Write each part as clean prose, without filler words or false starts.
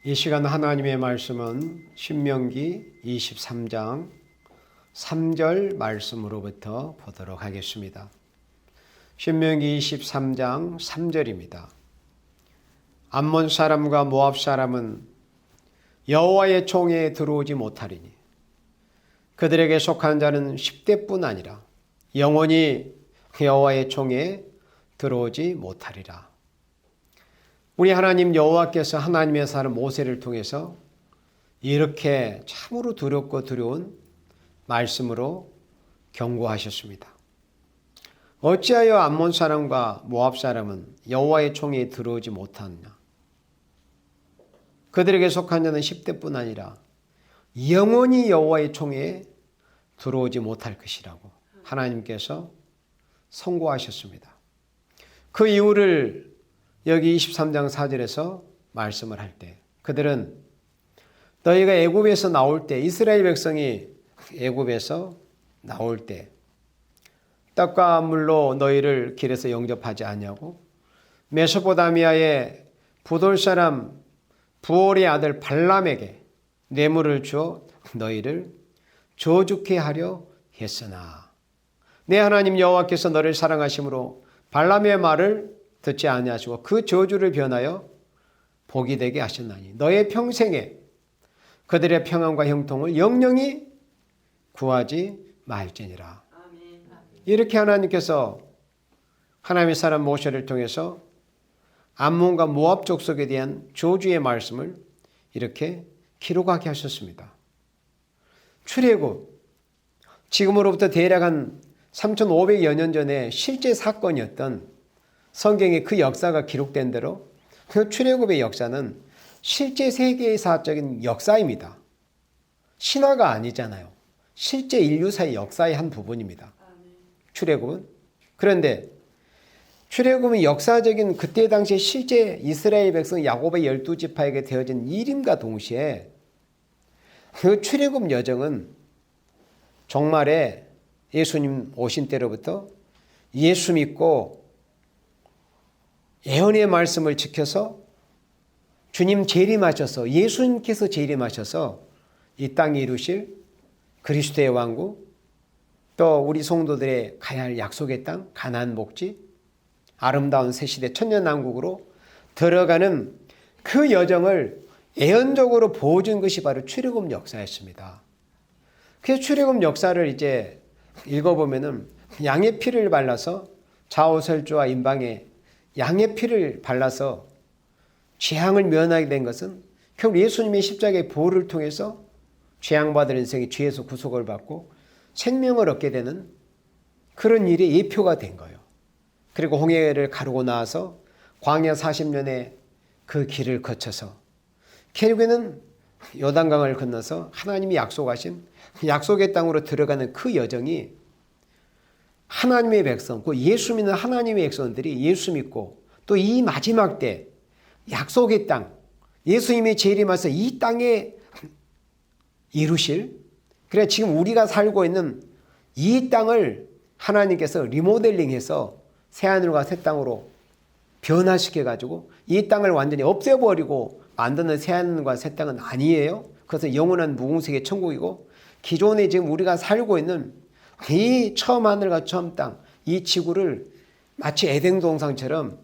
이 시간 하나님의 말씀은 신명기 23장 3절 말씀으로부터 보도록 하겠습니다. 신명기 23장 3절입니다. 암몬 사람과 모압 사람은 여호와의 총에 들어오지 못하리니 그들에게 속한 자는 10대뿐 아니라 영원히 여호와의 총에 들어오지 못하리라. 우리 하나님 여호와께서 하나님의 사람 모세를 통해서 이렇게 참으로 두렵고 두려운 말씀으로 경고하셨습니다. 어찌하여 암몬 사람과 모압 사람은 여호와의 총에 들어오지 못하느냐? 그들에게 속한 자는 10대뿐 아니라 영원히 여호와의 총에 들어오지 못할 것이라고 하나님께서 선고하셨습니다. 그 이유를 여기 23장 4절에서 말씀을 할 때 그들은 너희가 애굽에서 나올 때 이스라엘 백성이 애굽에서 나올 때 떡과 물로 너희를 길에서 영접하지 않냐고 메소포다미아의 부돌 사람 부올의 아들 발람에게 뇌물을 주어 너희를 저주케 하려 했으나 내 하나님 여호와께서 너를 사랑하심으로 발람의 말을 듣지 아니하시고 그 저주를 변하여 복이 되게 하셨나니 너의 평생에 그들의 평안과 형통을 영영히 구하지 말지니라. 이렇게 하나님께서 하나님의 사람 모세를 통해서 암몬과 모압 족속에 대한 저주의 말씀을 이렇게 기록하게 하셨습니다. 출애굽, 지금으로부터 대략 한 3,500여 년 전에 실제 사건이었던 성경에 그 역사가 기록된 대로 그 출애굽의 역사는 실제 세계사적인 역사입니다. 신화가 아니잖아요. 실제 인류사의 역사의 한 부분입니다. 출애굽은. 그런데 출애굽은 역사적인 그때 당시에 실제 이스라엘 백성 야곱의 12지파에게 되어진 일임과 동시에 그 출애굽 여정은 종말에 예수님 오신 때로부터 예수 믿고 예언의 말씀을 지켜서 주님 재림하셔서 예수님께서 재림하셔서 이 땅에 이루실 그리스도의 왕국 또 우리 성도들의 가야 할 약속의 땅 가나안 복지 아름다운 새시대 천년왕국으로 들어가는 그 여정을 예언적으로 보여준 것이 바로 출애굽 역사였습니다. 그 출애굽 역사를 이제 읽어보면은 양의 피를 발라서 좌우설주와 임방에 양의 피를 발라서 재앙을 면하게 된 것은 결국 예수님의 십자가의 보혈을 통해서 재앙받을 인생이 죄에서 구속을 받고 생명을 얻게 되는 그런 일의 예표가 된 거예요. 그리고 홍해를 가르고 나와서 광야 40년의 그 길을 거쳐서 결국에는 요단강을 건너서 하나님이 약속하신 약속의 땅으로 들어가는 그 여정이 하나님의 백성, 그 예수 믿는 하나님의 백성들이 예수 믿고 또 이 마지막 때 약속의 땅, 예수님이 재림하셔서 이 땅에 이루실, 그래 지금 우리가 살고 있는 이 땅을 하나님께서 리모델링해서 새하늘과 새 땅으로 변화시켜가지고 이 땅을 완전히 없애버리고 만드는 새하늘과 새 땅은 아니에요. 그래서 영원한 무궁색의 천국이고 기존에 지금 우리가 살고 있는 이 처음 하늘과 처음 땅, 이 지구를 마치 에덴 동산처럼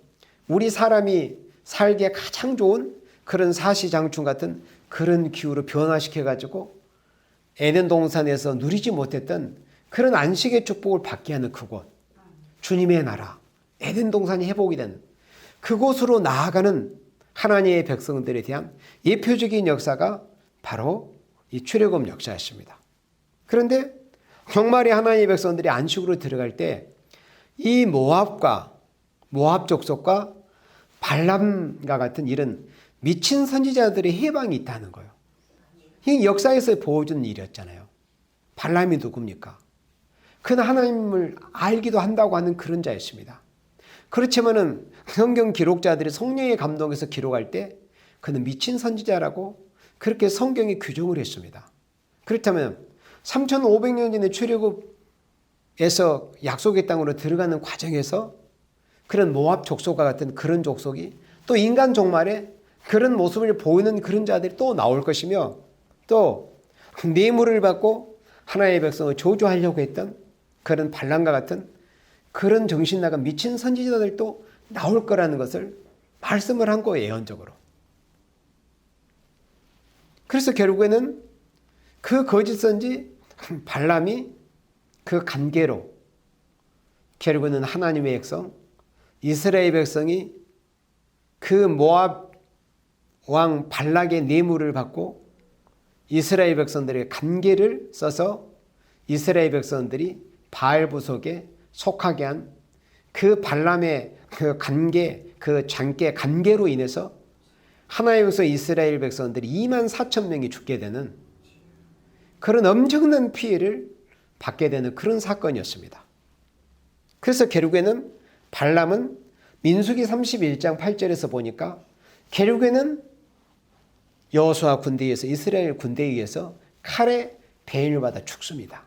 우리 사람이 살기에 가장 좋은 그런 사시장충 같은 그런 기후로 변화시켜가지고 에덴 동산에서 누리지 못했던 그런 안식의 축복을 받게 하는 그곳, 주님의 나라, 에덴 동산이 회복이 되는 그곳으로 나아가는 하나님의 백성들에 대한 예표적인 역사가 바로 이 출애굽 역사였습니다. 그런데 종말에 하나님의 백성들이 안식으로 들어갈 때 이 모압 족속과 발람과 같은 이런 미친 선지자들의 해방이 있다는 거예요. 이 역사에서 보여준 일이었잖아요. 발람이 누굽니까? 그는 하나님을 알기도 한다고 하는 그런 자였습니다. 그렇지만은 성경 기록자들이 성령의 감동에서 기록할 때 그는 미친 선지자라고 그렇게 성경이 규정을 했습니다. 그렇다면 3,500년 전에 출애굽에서 약속의 땅으로 들어가는 과정에서 그런 모압 족속과 같은 그런 족속이 또 인간 종말에 그런 모습을 보이는 그런 자들이 또 나올 것이며, 또 뇌물을 받고 하나님의 백성을 저주하려고 했던 그런 발람과 같은 그런 정신 나간 미친 선지자들도 나올 거라는 것을 말씀을 한 거예요, 예언적으로. 그래서 결국에는 그 거짓 선지 발람이 그 관계로 결국에는 하나님의 백성, 이스라엘 백성이 그 모압 왕 발락의 뇌물을 받고 이스라엘 백성들의 관계를 써서 이스라엘 백성들이 바알 부속에 속하게 한 그 발람의 그 관계, 그 장계 관계로 인해서 하나님의 백성 이스라엘 백성들이 2만 4천 명이 죽게 되는 그런 엄청난 피해를 받게 되는 그런 사건이었습니다. 그래서 결국에는 발람은 민수기 31장 8절에서 보니까 결국에는 여호수아 군대에 의해서 이스라엘 군대에 의해서 칼에 배임을 받아 죽습니다.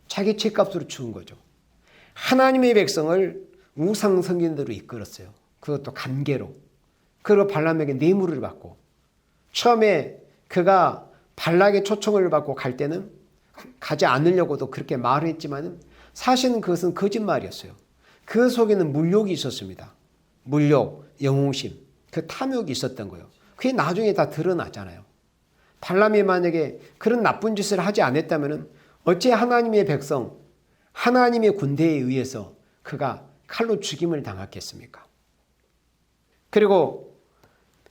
자기 죄값으로 죽은 거죠. 하나님의 백성을 우상 성전대로 이끌었어요. 그것도 관계로. 그리고 발람에게 뇌물을 받고, 처음에 그가 발락의 초청을 받고 갈 때는 가지 않으려고도 그렇게 말을 했지만 사실은 그것은 거짓말이었어요. 그 속에는 물욕이 있었습니다. 물욕, 영웅심, 그 탐욕이 있었던 거예요. 그게 나중에 다 드러나잖아요. 발람이 만약에 그런 나쁜 짓을 하지 않았다면 어째 하나님의 백성, 하나님의 군대에 의해서 그가 칼로 죽임을 당했겠습니까? 그리고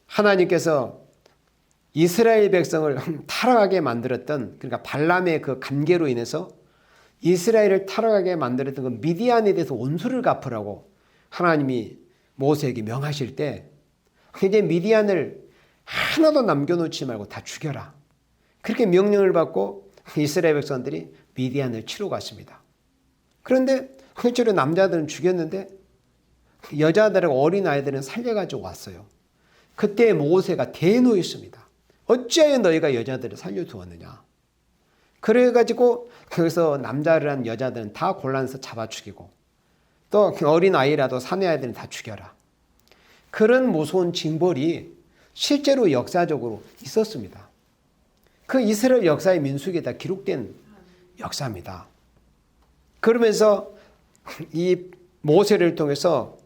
하나님께서 이스라엘 백성을 타락하게 만들었던, 그러니까 발람의 그 관계로 인해서 이스라엘을 타락하게 만들었던 그 미디안에 대해서 원수를 갚으라고 하나님이 모세에게 명하실 때, 이제 미디안을 하나도 남겨놓지 말고 다 죽여라. 그렇게 명령을 받고 이스라엘 백성들이 미디안을 치러 갔습니다. 그런데 실제로 남자들은 죽였는데 여자들하고 어린아이들은 살려가지고 왔어요. 그때 모세가 대노했습니다. 어찌하여 너희가 여자들을 살려두었느냐. 그래가지고 거기서 남자들이란 여자들은 다 골라내서 잡아 죽이고, 또 어린아이라도 사내아이들은 다 죽여라. 그런 무서운 징벌이 실제로 역사적으로 있었습니다. 그 이스라엘 역사의 민수기에 다 기록된 역사입니다. 그러면서 이 모세를 통해서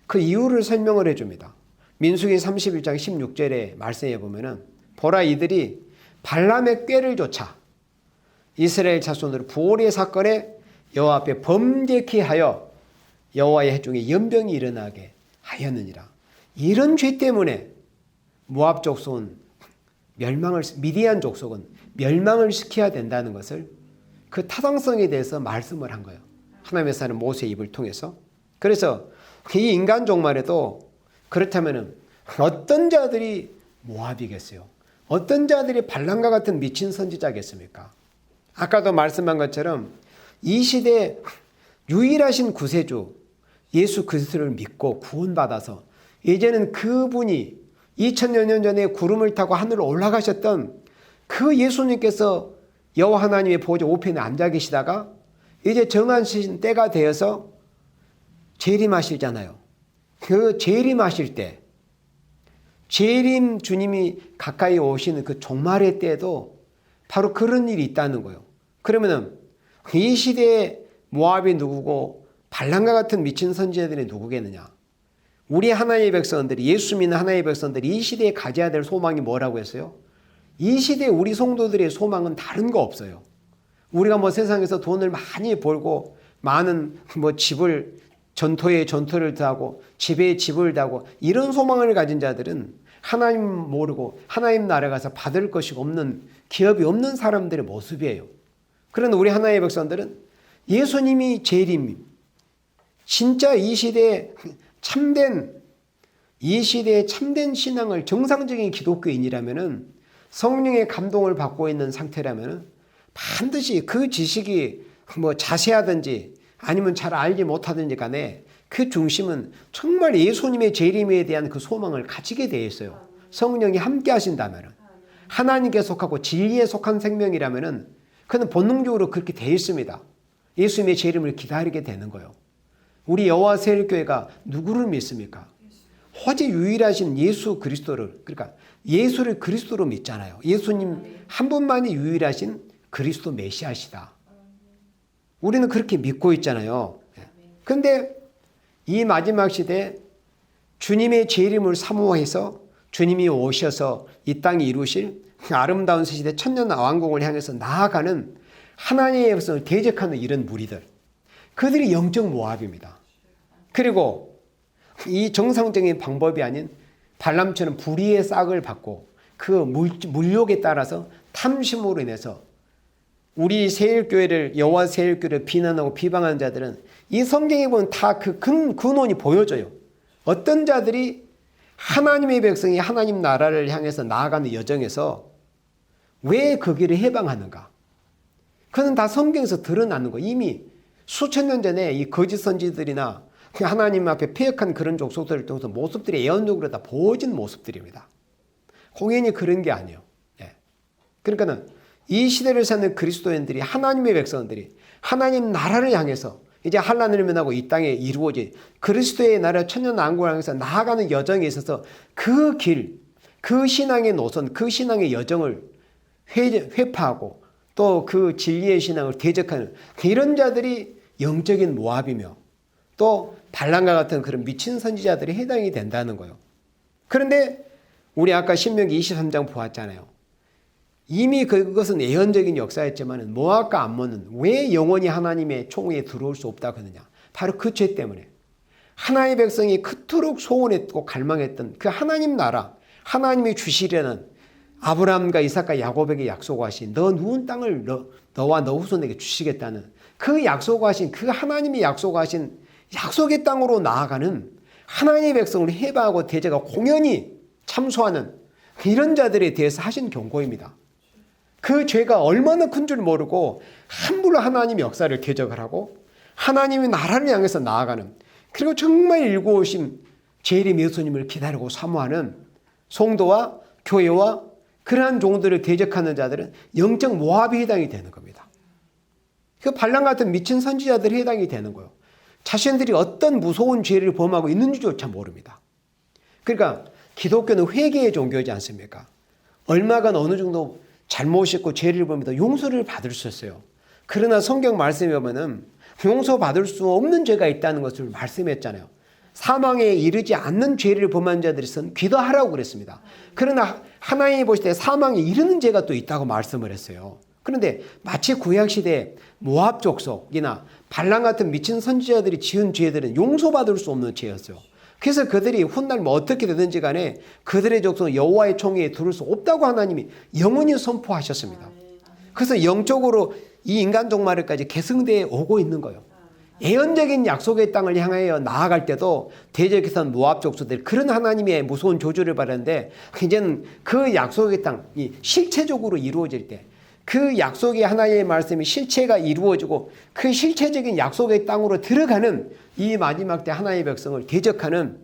그 이유를 설명을 해줍니다. 민수기 31장 16절의 말씀에 보면은, 보라 이들이 발람의 꾀를 좇아 이스라엘 자손으로 부올의 사건에 여호와 앞에 범죄케 하여 여호와의 회중에 연병이 일어나게 하였느니라. 이런 죄 때문에 모압 족속은 미디안 족속은 멸망을 시켜야 된다는 것을, 그 타당성에 대해서 말씀을 한 거예요. 하나님의 사람 모세의 입을 통해서. 그래서 이 인간 종말에도 그렇다면 어떤 자들이 모압이겠어요? 어떤 자들이 발람과 같은 미친 선지자겠습니까? 아까도 말씀한 것처럼 이 시대에 유일하신 구세주 예수 그리스도를 믿고 구원받아서 이제는 그분이 2000여 년 전에 구름을 타고 하늘로 올라가셨던 그 예수님께서 여호와 하나님의 보좌 우편에 앉아 계시다가 이제 정하신 때가 되어서 재림하시잖아요. 그 재림하실 때, 재림 주님이 가까이 오시는 그 종말의 때에도 바로 그런 일이 있다는 거예요. 그러면은 이 시대에 모압이 누구고 발람과 같은 미친 선지자들이 누구겠느냐? 우리 하나님의 백성들이, 예수 믿는 하나님의 백성들이 이 시대에 가져야 될 소망이 뭐라고 했어요? 이 시대에 우리 성도들의 소망은 다른 거 없어요. 우리가 뭐 세상에서 돈을 많이 벌고 많은 뭐 집을, 전토에 전토를 더하고 집에 집을 더하고 이런 소망을 가진 자들은 하나님 모르고 하나님 나라에 가서 받을 것이 없는, 기업이 없는 사람들의 모습이에요. 그런데 우리 하나님의 백성들은 예수님이 재림, 진짜 이 시대에 참된 신앙을, 정상적인 기독교인이라면은, 성령의 감동을 받고 있는 상태라면은 반드시 그 지식이 뭐 자세하든지 아니면 잘 알지 못하든지 간에 그 중심은 정말 예수님의 재림에 대한 그 소망을 가지게 되어 있어요. 성령이 함께 하신다면은, 하나님께 속하고 진리에 속한 생명이라면은 그는 본능적으로 그렇게 되어 있습니다. 예수님의 재림을 기다리게 되는 거예요. 우리 여호와 세일교회가 누구를 믿습니까? 오직 유일하신 예수 그리스도를, 그러니까 예수를 그리스도로 믿잖아요. 예수님 한 분만이 유일하신 그리스도 메시아시다. 우리는 그렇게 믿고 있잖아요. 그런데 이 마지막 시대에 주님의 재림을 사모해서 주님이 오셔서 이 땅에 이루실 아름다운 새 시대 천년 왕국을 향해서 나아가는 하나님의 백성을 대적하는 이런 무리들, 그들이 영적 모압입니다. 그리고 이 정상적인 방법이 아닌 발람처럼 불의의 싹을 받고 그 물욕에 따라서 탐심으로 인해서 우리 세일교회를, 여호와 세일교회를 비난하고 비방하는 자들은 이 성경에 보면 다 그 근원이 보여져요. 어떤 자들이 하나님의 백성이 하나님 나라를 향해서 나아가는 여정에서 왜 그 길을 해방하는가? 그는 다 성경에서 드러나는 거. 이미 수천 년 전에 이 거짓 선지들이나 하나님 앞에 패역한 그런 족속들을 통해서 모습들이 예언적으로 다 보여진 모습들입니다. 공연히 그런 게 아니에요. 그러니까는 이 시대를 사는 그리스도인들이, 하나님의 백성들이 하나님 나라를 향해서 이제 환난을 면하고 이 땅에 이루어진 그리스도의 나라 천년 왕국을 향해서 나아가는 여정에 있어서 그 길, 그 신앙의 노선, 그 신앙의 여정을 회파하고 또 그 진리의 신앙을 대적하는 이런 자들이 영적인 모압이며 또 발람과 같은 그런 미친 선지자들이 해당이 된다는 거예요. 그런데 우리 아까 신명기 23장 보았잖아요. 이미 그것은 예언적인 역사였지만 모압과 암몬은 왜 영원히 하나님의 총회에 들어올 수 없다고 하느냐. 바로 그 죄 때문에 하나님의 백성이 그토록 소원했고 갈망했던 그 하나님 나라, 하나님이 주시려는 아브라함과 이삭과 야곱에게 약속하신 너 누운 땅을 너와 너 후손에게 주시겠다는 그 약속하신, 그 하나님이 약속하신 약속의 땅으로 나아가는 하나님의 백성을 해방하고 대적하고 공연히 참소하는 이런 자들에 대해서 하신 경고입니다. 그 죄가 얼마나 큰 줄 모르고 함부로 하나님의 역사를 대적을 하고 하나님의 나라를 향해서 나아가는, 그리고 정말 일구오심 재림 예수님을 기다리고 사모하는 성도와 교회와 그러한 종들을 대적하는 자들은 영적 모압에 해당이 되는 겁니다. 그 발람 같은 미친 선지자들이 해당이 되는 거예요. 자신들이 어떤 무서운 죄를 범하고 있는지조차 모릅니다. 그러니까 기독교는 회개의 종교이지 않습니까? 얼마간 어느 정도 잘못했고 죄를 범해도 용서를 받을 수 있어요. 그러나 성경 말씀에 보면은 용서받을 수 없는 죄가 있다는 것을 말씀했잖아요. 사망에 이르지 않는 죄를 범한 자들은 기도하라고 그랬습니다. 그러나 하나님이 보실 때 사망에 이르는 죄가 또 있다고 말씀을 했어요. 그런데 마치 구약시대 모압 족속이나 발람 같은 미친 선지자들이 지은 죄들은 용서받을 수 없는 죄였어요. 그래서 그들이 훗날 뭐 어떻게 되든지 간에 그들의 족속은 여호와의 총회에 들을 수 없다고 하나님이 영원히 선포하셨습니다. 그래서 영적으로 이 인간 종말까지 계승되어 오고 있는 거예요. 예언적인 약속의 땅을 향하여 나아갈 때도 대적에선 모압 족속들 그런 하나님의 무서운 조주를 받았는데 이제는 그 약속의 땅이 실체적으로 이루어질 때 그 약속의 하나님의 말씀이 실체가 이루어지고 그 실체적인 약속의 땅으로 들어가는 이 마지막 때 하나님의 백성을 대적하는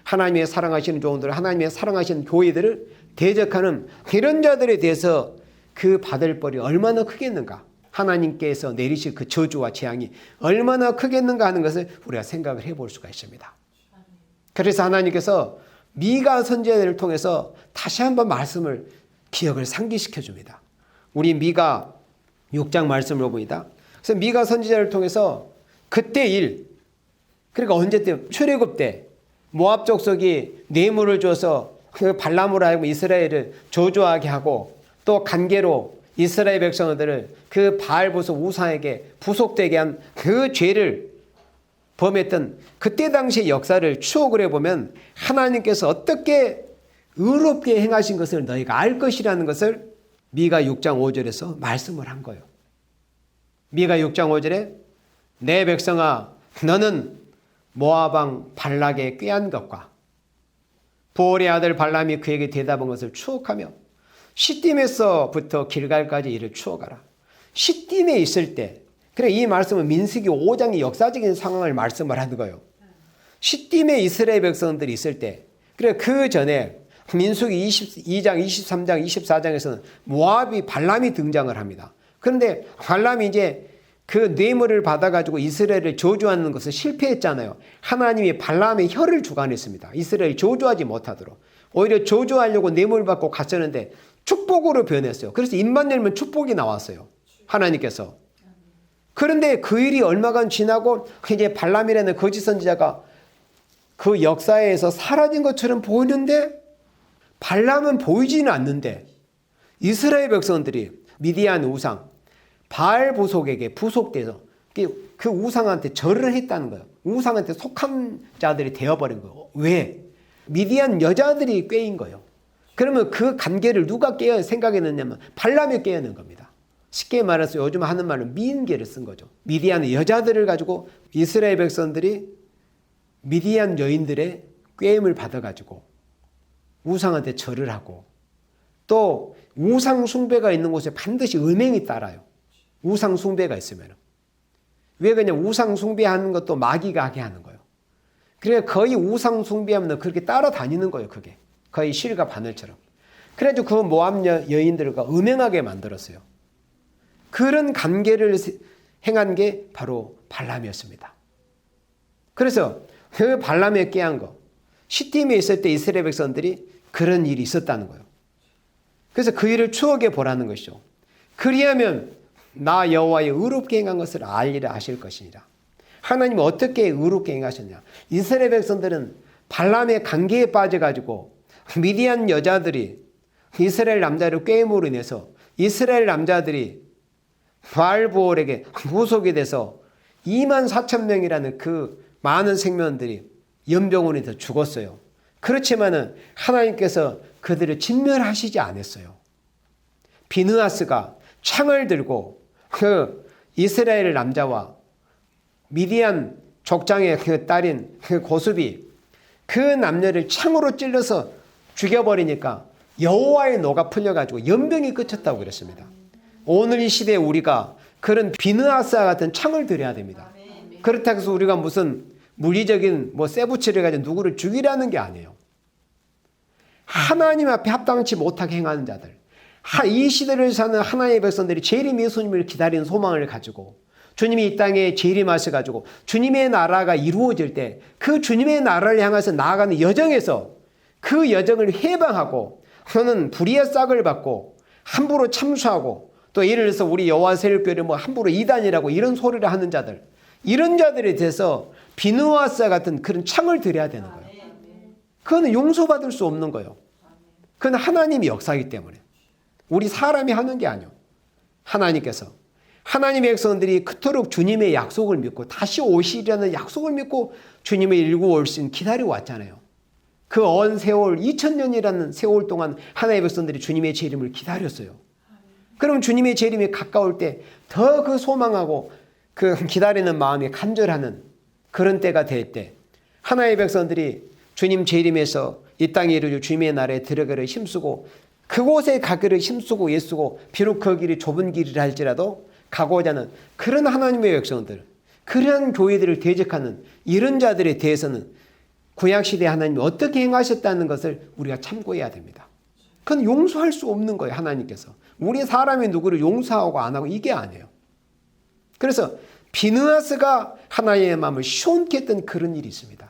하나님의 사랑하시는 종들, 하나님의 사랑하시는 교회들을 대적하는 이런 자들에 대해서 그 받을 벌이 얼마나 크겠는가, 하나님께서 내리실 그 저주와 재앙이 얼마나 크겠는가 하는 것을 우리가 생각을 해볼 수가 있습니다. 그래서 하나님께서 미가 선지자를 통해서 다시 한번 말씀을 기억을 상기시켜 줍니다. 우리 미가 6장 말씀을 봅니다. 그래서 미가 선지자를 통해서 그때 일, 그러니까 언제 때, 출애굽 때 모압 족속이 뇌물을 줘서 그 발람으로 하여금 이스라엘을 저주하게 하고 또 간계로 이스라엘 백성들을 그 바알 보석 우상에게 부속되게 한 그 죄를 범했던 그때 당시의 역사를 추억을 해보면 하나님께서 어떻게 의롭게 행하신 것을 너희가 알 것이라는 것을 미가 6장 5절에서 말씀을 한 거예요. 미가 6장 5절에 내 백성아 너는 모압 왕 발락의 꾀한 것과 보올의 아들 발람이 그에게 대답한 것을 추억하며 시딤에서부터 길갈까지 이를 추억하라. 시딤에 있을 때, 그래 이 말씀은 민수기 5장의 역사적인 상황을 말씀을 하는 거예요. 시딤에 이스라엘 백성들이 있을 때, 그래 그 전에 민수기 22장, 23장, 24장에서는 모압이 발람이 등장을 합니다. 그런데 발람이 이제 그 뇌물을 받아가지고 이스라엘을 저주하는 것을 실패했잖아요. 하나님이 발람의 혀를 주관했습니다. 이스라엘이 저주하지 못하도록. 오히려 저주하려고 뇌물 받고 갔었는데 축복으로 변했어요. 그래서 입만 열면 축복이 나왔어요. 하나님께서. 그런데 그 일이 얼마간 지나고 이제 발람이라는 거짓 선지자가 그 역사에서 사라진 것처럼 보이는데 발람은 보이지는 않는데 이스라엘 백성들이 미디안 우상 바알 보석에게 부속돼서 그 우상한테 절을 했다는 거예요. 우상한테 속한 자들이 되어버린 거예요. 왜? 미디안 여자들이 꾀인 거예요. 그러면 그 관계를 누가 생각해냈냐면 발람이 깨어낸 겁니다. 쉽게 말해서 요즘 하는 말은 미인계를 쓴 거죠. 미디안 여자들을 가지고 이스라엘 백성들이 미디안 여인들의 꾀임을 받아가지고 우상한테 절을 하고 또 우상 숭배가 있는 곳에 반드시 음행이 따라요. 우상 숭배가 있으면. 왜 그냥 우상 숭배하는 것도 마귀가 하게 하는 거예요. 그러니까 거의 우상 숭배하면 그렇게 따라다니는 거예요. 그게 거의 실과 바늘처럼. 그래가지고 그 모압 여인들과 음행하게 만들었어요. 그런 관계를 행한 게 바로 발람이었습니다. 그래서 그 발람에 깨한 거 시팀에 있을 때 이스라엘 백성들이 그런 일이 있었다는 거예요. 그래서 그 일을 추억해 보라는 것이죠. 그리하면 나 여호와의 의롭게 행한 것을 알리라 하실 것이니라. 하나님은 어떻게 의롭게 행하셨냐. 이스라엘 백성들은 발람의 관계에 빠져가지고 미디안 여자들이 이스라엘 남자를 꾀임으로 인해서 이스라엘 남자들이 바알보올에게 후속이 돼서 24,000명이라는 그 많은 생명들이 연병으로 인해서 죽었어요. 그렇지만은 하나님께서 그들을 진멸하시지 않았어요. 비느하스가 창을 들고 그 이스라엘 남자와 미디안 족장의 그 딸인 그 고수비 그 남녀를 창으로 찔러서 죽여버리니까 여호와의 노가 풀려가지고 연병이 그쳤다고 그랬습니다. 오늘 이 시대에 우리가 그런 비느하스와 같은 창을 들여야 됩니다. 그렇다고 해서 우리가 무슨 물리적인 쇠붙이를 가지고 누구를 죽이라는 게 아니에요. 하나님 앞에 합당치 못하게 행하는 자들, 이 시대를 사는 하나님의 백성들이 재림 예수님을 기다리는 소망을 가지고 주님이 이 땅에 재림하셔가지고 주님의 나라가 이루어질 때 그 주님의 나라를 향해서 나아가는 여정에서 그 여정을 해방하고 저는 불의의 싹을 받고 함부로 참수하고 또 예를 들어서 우리 여호와 세력교회를 함부로 이단이라고 이런 소리를 하는 자들, 이런 자들에 대해서 비느하스 같은 그런 창을 들여야 되는 거예요. 그거는 용서받을 수 없는 거예요. 그건 하나님이 역사이기 때문에. 우리 사람이 하는 게 아니에요. 하나님께서. 하나님의 백성들이 그토록 주님의 약속을 믿고 다시 오시리라는 약속을 믿고 주님의 일구 올신 기다려왔잖아요. 그 언 세월 2000년이라는 세월 동안 하나님의 백성들이 주님의 재림을 기다렸어요. 그럼 주님의 재림이 가까울 때 더 그 소망하고 그 기다리는 마음이 간절하는 그런 때가 될 때 하나님의 백성들이 주님 재림에서 이 땅에 이르러 주님의 나라에 들어가기를 힘쓰고 그곳에 가기를 힘쓰고 애쓰고 비록 그 길이 좁은 길이라 할지라도 가고자 하는 그런 하나님의 백성들, 그런 교회들을 대적하는 이런 자들에 대해서는 구약시대 하나님이 어떻게 행하셨다는 것을 우리가 참고해야 됩니다. 그건 용서할 수 없는 거예요. 하나님께서. 우리 사람이 누구를 용서하고 안 하고 이게 아니에요. 그래서 비느하스가 하나님의 마음을 시원케 했던 그런 일이 있습니다.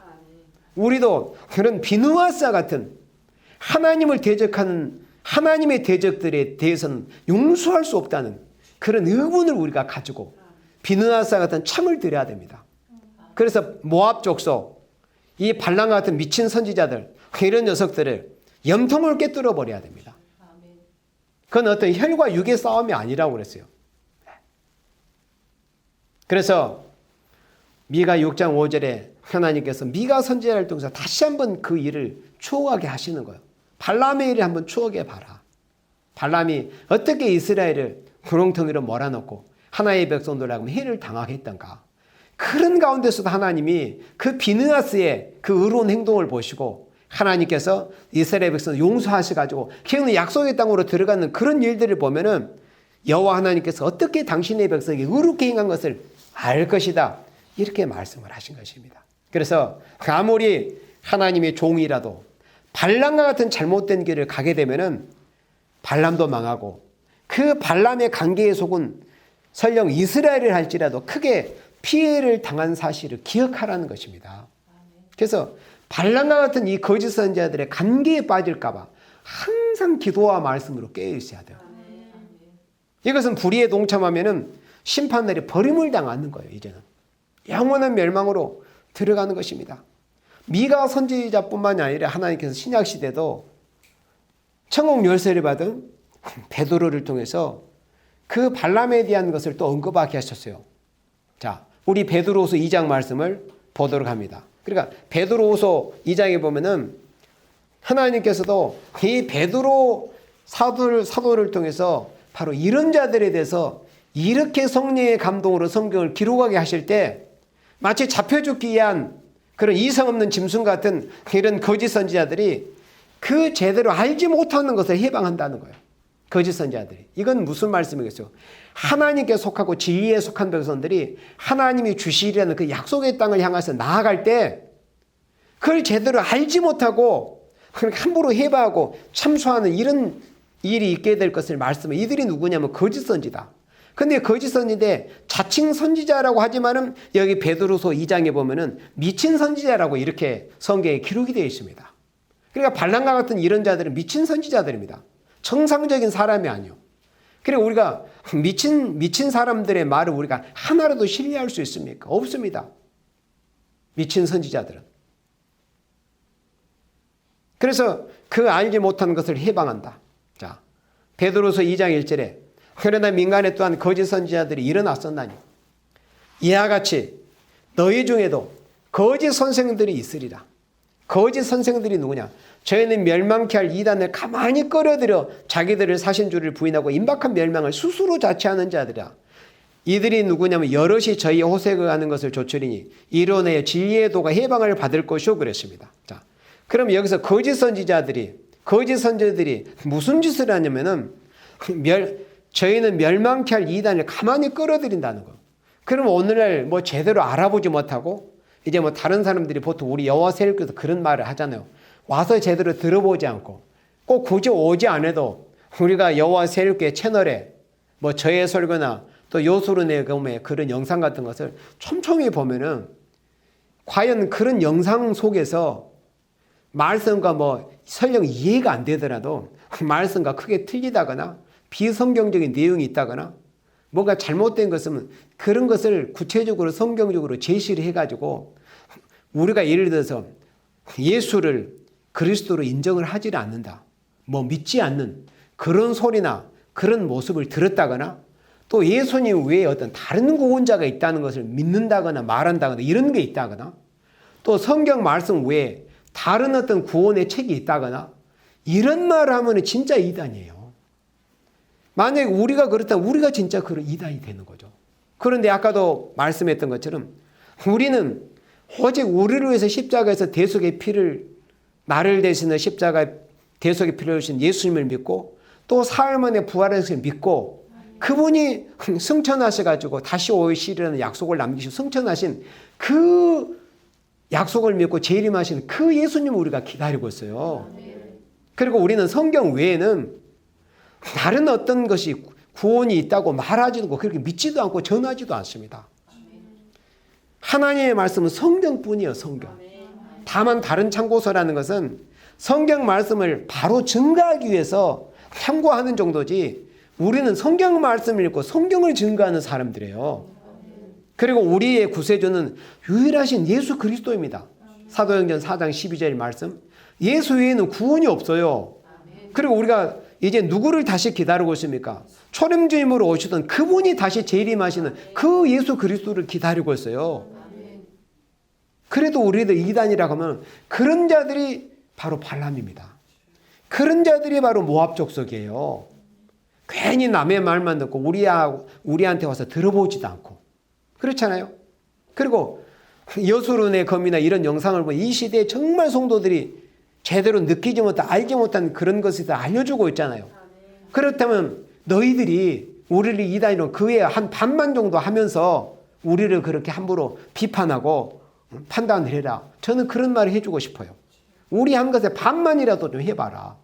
우리도 그런 비느하스와 같은 하나님을 대적하는 하나님의 대적들에 대해서는 용서할 수 없다는 그런 의문을 우리가 가지고 비느하스와 같은 창을 들여야 됩니다. 그래서 모압 족속, 이 발람 같은 미친 선지자들, 이런 녀석들을 염통을 깨뜨려 버려야 됩니다. 그건 어떤 혈과 육의 싸움이 아니라고 그랬어요. 그래서 미가 6장 5절에 하나님께서 미가 선지자를 통해서 다시 한번 그 일을 추억하게 하시는 거예요. 발람의 일을 한번 추억해 봐라. 발람이 어떻게 이스라엘을 구렁텅이로 몰아넣고 하나님의 백성들하고 해를 당하게 했던가. 그런 가운데서도 하나님이 그 비느하스의 그 의로운 행동을 보시고 하나님께서 이스라엘 백성을 용서하셔가지고 기업은 약속의 땅으로 들어가는 그런 일들을 보면은 여호와 하나님께서 어떻게 당신의 백성에게 의롭게 행한 것을 알 것이다. 이렇게 말씀을 하신 것입니다. 그래서 아무리 하나님의 종이라도 발람과 같은 잘못된 길을 가게 되면은 발람도 망하고 그 발람의 관계에 속은 설령 이스라엘을 할지라도 크게 피해를 당한 사실을 기억하라는 것입니다. 그래서 발람과 같은 이 거짓 선지자들의 관계에 빠질까 봐 항상 기도와 말씀으로 깨어 있어야 돼요. 이것은 불의에 동참하면은 심판날에 버림을 당하는 거예요. 이제는 영원한 멸망으로 들어가는 것입니다. 미가 선지자뿐만이 아니라 하나님께서 신약 시대도 천국 열쇠를 받은 베드로를 통해서 그 발람에 대한 것을 또 언급하게 하셨어요. 자, 우리 베드로후서 2장 말씀을 보도록 합니다. 그러니까 베드로후서 2장에 보면은 하나님께서도 이 베드로 사도를 통해서 바로 이런 자들에 대해서 이렇게 성령의 감동으로 성경을 기록하게 하실 때 마치 잡혀 죽기 위한 그런 이성 없는 짐승 같은 이런 거짓 선지자들이 그 제대로 알지 못하는 것을 해방한다는 거예요. 거짓 선지자들이. 이건 무슨 말씀이겠어요? 하나님께 속하고 진리에 속한 백성들이 하나님이 주시리라는 그 약속의 땅을 향해서 나아갈 때 그걸 제대로 알지 못하고 함부로 해방하고 참소하는 이런 일이 있게 될 것을 말씀해. 이들이 누구냐면 거짓 선지다. 근데 거짓 선지인데 자칭 선지자라고 하지만은 여기 베드로서 2장에 보면은 미친 선지자라고 이렇게 성경에 기록이 되어 있습니다. 그러니까 발람과 같은 이런 자들은 미친 선지자들입니다. 정상적인 사람이 아니요. 그리고 우리가 미친 사람들의 말을 우리가 하나라도 신뢰할 수 있습니까? 없습니다. 미친 선지자들은. 그래서 그 알지 못한 것을 해방한다. 자, 베드로서 2장 1절에 그러나 민간에 또한 거짓 선지자들이 일어났었나니 이와 같이 너희 중에도 거짓 선생들이 있으리라. 거짓 선생들이 누구냐? 저희는 멸망케 할 이단을 가만히 끌어들여 자기들을 사신 줄을 부인하고 임박한 멸망을 스스로 자처하는 자들이라. 이들이 누구냐면 여럿이 저희 호색을 하는 것을 조추리니 이로 인하여 진리의 도가 해방을 받을 것이오 그랬습니다. 자, 그럼 여기서 거짓 선지자들이 무슨 짓을 하냐면은 저희는 멸망케 할 이단을 가만히 끌어들인다는 거. 그럼 오늘날 뭐 제대로 알아보지 못하고 이제 뭐 다른 사람들이 보통 우리 여호와 세력교에서 그런 말을 하잖아요. 와서 제대로 들어보지 않고 꼭 굳이 오지 않아도 우리가 여호와 세력교회 채널에 뭐 저의 설교나 또 요술은의 그런 영상 같은 것을 촘촘히 보면은 과연 그런 영상 속에서 말씀과 뭐 설령 이해가 안 되더라도 말씀과 크게 틀리다거나 비성경적인 내용이 있다거나 뭔가 잘못된 것은 그런 것을 구체적으로 성경적으로 제시를 해가지고 우리가 예를 들어서 예수를 그리스도로 인정을 하지 않는다. 뭐 믿지 않는 그런 소리나 그런 모습을 들었다거나 또 예수님 외에 어떤 다른 구원자가 있다는 것을 믿는다거나 말한다거나 이런 게 있다거나 또 성경 말씀 외에 다른 어떤 구원의 책이 있다거나 이런 말을 하면 진짜 이단이에요. 만약에 우리가 그렇다면 우리가 진짜 그런 이단이 되는 거죠. 그런데 아까도 말씀했던 것처럼 우리는 오직 우리를 위해서 십자가에서 대속의 피를 나를 대신해 십자가 대속의 피를 흘리신 예수님을 믿고 또 사흘 만에 부활하신 믿고 그분이 승천하셔가지고 다시 오시리라는 약속을 남기시고 승천하신 그 약속을 믿고 재림하신 그 예수님을 우리가 기다리고 있어요. 그리고 우리는 성경 외에는 다른 어떤 것이 구원이 있다고 말하지도 않고 그렇게 믿지도 않고 전하지도 않습니다. 하나님의 말씀은 성경뿐이에요. 성경. 다만 다른 참고서라는 것은 성경 말씀을 바로 증거하기 위해서 참고하는 정도지 우리는 성경 말씀을 읽고 성경을 증거하는 사람들이에요. 그리고 우리의 구세주는 유일하신 예수 그리스도입니다. 사도행전 4장 12절 말씀. 예수 외에는 구원이 없어요. 그리고 우리가 이제 누구를 다시 기다리고 있습니까? 초림주임으로 오시던 그분이 다시 재림하시는 그 예수 그리스도를 기다리고 있어요. 그래도 우리들 이단이라고 하면 그런 자들이 바로 발람입니다. 그런 자들이 바로 모압 족속이에요. 괜히 남의 말만 듣고 우리한테 와서 들어보지도 않고 그렇잖아요. 그리고 여수론의 검이나 이런 영상을 보면 이 시대에 정말 성도들이 제대로 느끼지 못한 알지 못한 그런 것을 다 알려주고 있잖아요. 그렇다면 너희들이 우리를 이단으로 그 외에 한 반만 정도 하면서 우리를 그렇게 함부로 비판하고 판단을 해라. 저는 그런 말을 해주고 싶어요. 우리 한 것에 반만이라도 좀 해봐라.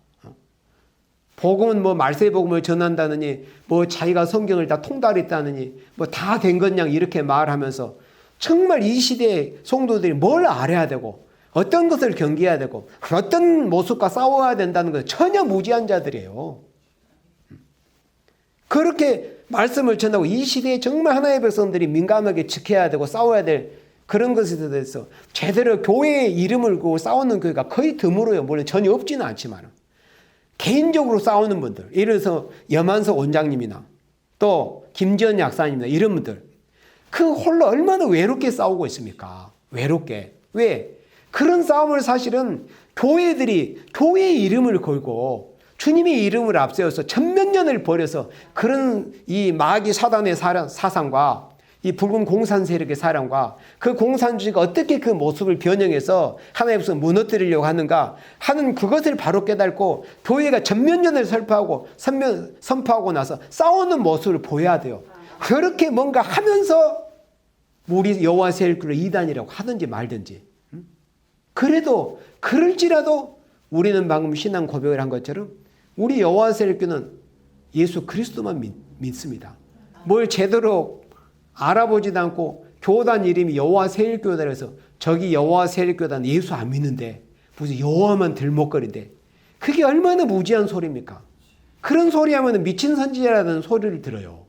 복음은 뭐 말세 복음을 전한다느니 뭐 자기가 성경을 다 통달했다느니 뭐 다 된 것냥 이렇게 말하면서 정말 이 시대의 성도들이 뭘 알아야 되고 어떤 것을 경계해야 되고 어떤 모습과 싸워야 된다는 것 전혀 무지한 자들이에요. 그렇게 말씀을 전하고 이 시대에 정말 하나님의 백성들이 민감하게 지켜야 되고 싸워야 될 그런 것에 대해서 제대로 교회의 이름을 걸고 싸우는 교회가 거의 드물어요. 물론 전혀 없지는 않지만 개인적으로 싸우는 분들, 예를 들어서 염한석 원장님이나 또 김지연 약사님이나 이런 분들 그 홀로 얼마나 외롭게 싸우고 있습니까? 외롭게. 왜? 그런 싸움을 사실은 교회들이 교회의 이름을 걸고 주님의 이름을 앞세워서 천몇년을 버려서 그런 이 마귀 사단의 사상과 이 붉은 공산 세력의 사랑과 그 공산주의가 어떻게 그 모습을 변형해서 하나님의 백성을 무너뜨리려고 하는가 하는 그것을 바로 깨닫고 교회가 천몇년을 선포하고 나서 싸우는 모습을 보여야 돼요. 그렇게 뭔가 하면서 우리 여호와 세일교를 이단이라고 하든지 말든지, 그래도 그럴지라도 우리는 방금 신앙 고백을 한 것처럼 우리 여호와 세일교는 예수 그리스도만 믿습니다. 뭘 제대로 알아보지도 않고 교단 이름이 여호와 세일교다 해서 저기 여호와 세일교단 예수 안 믿는데 무슨 여호와만 들먹거린데 그게 얼마나 무지한 소리입니까? 그런 소리 하면 미친 선지자라는 소리를 들어요.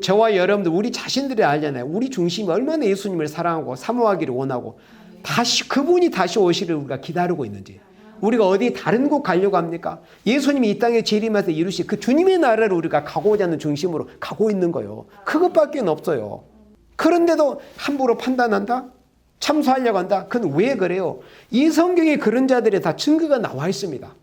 저와 여러분들 우리 자신들이 알잖아요. 우리 중심이 얼마나 예수님을 사랑하고 사모하기를 원하고 그분이 다시 오시를 우리가 기다리고 있는지, 우리가 어디 다른 곳 가려고 합니까? 예수님이 이 땅에 재림해서 이루시 그 주님의 나라를 우리가 가고자 하는 중심으로 가고 있는 거예요. 그것밖에 없어요. 그런데도 함부로 판단한다? 참소하려고 한다? 그건 왜 그래요? 이 성경에 그런 자들의 다 증거가 나와 있습니다.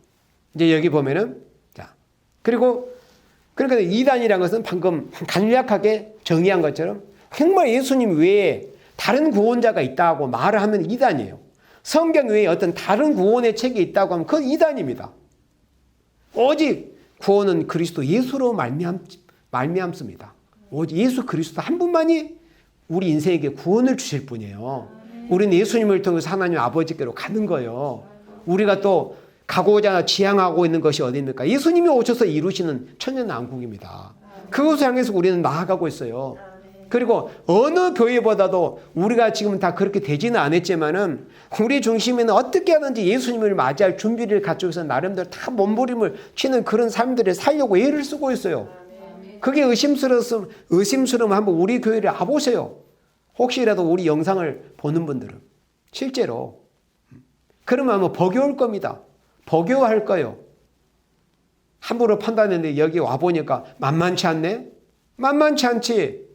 이제 여기 보면은, 자, 그러니까 이단이라는 것은 방금 간략하게 정의한 것처럼 정말 예수님 외에 다른 구원자가 있다고 말을 하면 이단이에요. 성경 외에 어떤 다른 구원의 책이 있다고 하면 그건 이단입니다. 오직 구원은 그리스도 예수로 말미암습니다. 오직 예수 그리스도 한 분만이 우리 인생에게 구원을 주실 분이에요. 우리는 예수님을 통해서 하나님 아버지께로 가는 거예요. 우리가 또 가고자 지향하고 있는 것이 어디입니까? 예수님이 오셔서 이루시는 천년왕국입니다. 그것을 향해서 우리는 나아가고 있어요. 그리고 어느 교회보다도 우리가 지금 다 그렇게 되지는 않았지만은 우리 중심에는 어떻게 하든지 예수님을 맞이할 준비를 갖추고 있어서 나름대로 다 몸부림을 치는 그런 삶들을 살려고 애를 쓰고 있어요. 그게 의심스러우면 한번 우리 교회를 와보세요. 혹시라도 우리 영상을 보는 분들은 실제로 그러면 아마 버거울 겁니다. 버거워할 거예요. 함부로 판단했는데 여기 와보니까 만만치 않네? 만만치 않지.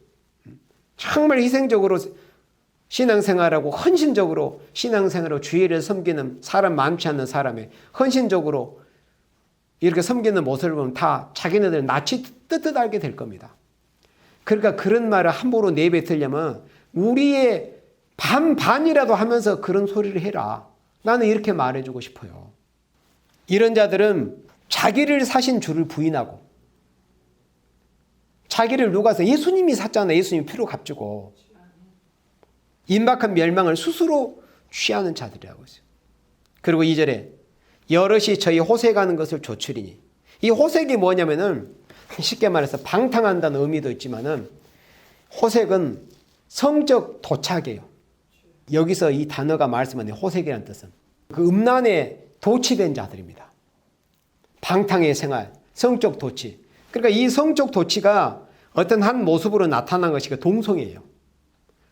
정말 희생적으로 신앙생활하고 헌신적으로 신앙생활로 주의를 섬기는 사람 많지 않는 사람의 헌신적으로 이렇게 섬기는 모습을 보면 다 자기네들 낯이 뜨뜻하게 될 겁니다. 그러니까 그런 말을 함부로 내뱉으려면 우리의 반이라도 하면서 그런 소리를 해라. 나는 이렇게 말해주고 싶어요. 이런 자들은 자기를 사신 주를 부인하고 자기를 누가서 예수님이 샀잖아요. 예수님이 피로 값주고 임박한 멸망을 스스로 취하는 자들이라고 했어요. 그리고 2절에 여럿이 저희 호색하는 것을 조추리니, 이 호색이 뭐냐면은 쉽게 말해서 방탕한다는 의미도 있지만은 호색은 성적 도착이에요. 여기서 이 단어가 말씀하는 호색이라는 뜻은 그 음란에 도취된 자들입니다. 방탕의 생활, 성적 도취. 그러니까 이 성적 도취가 어떤 한 모습으로 나타난 것이 동성이에요.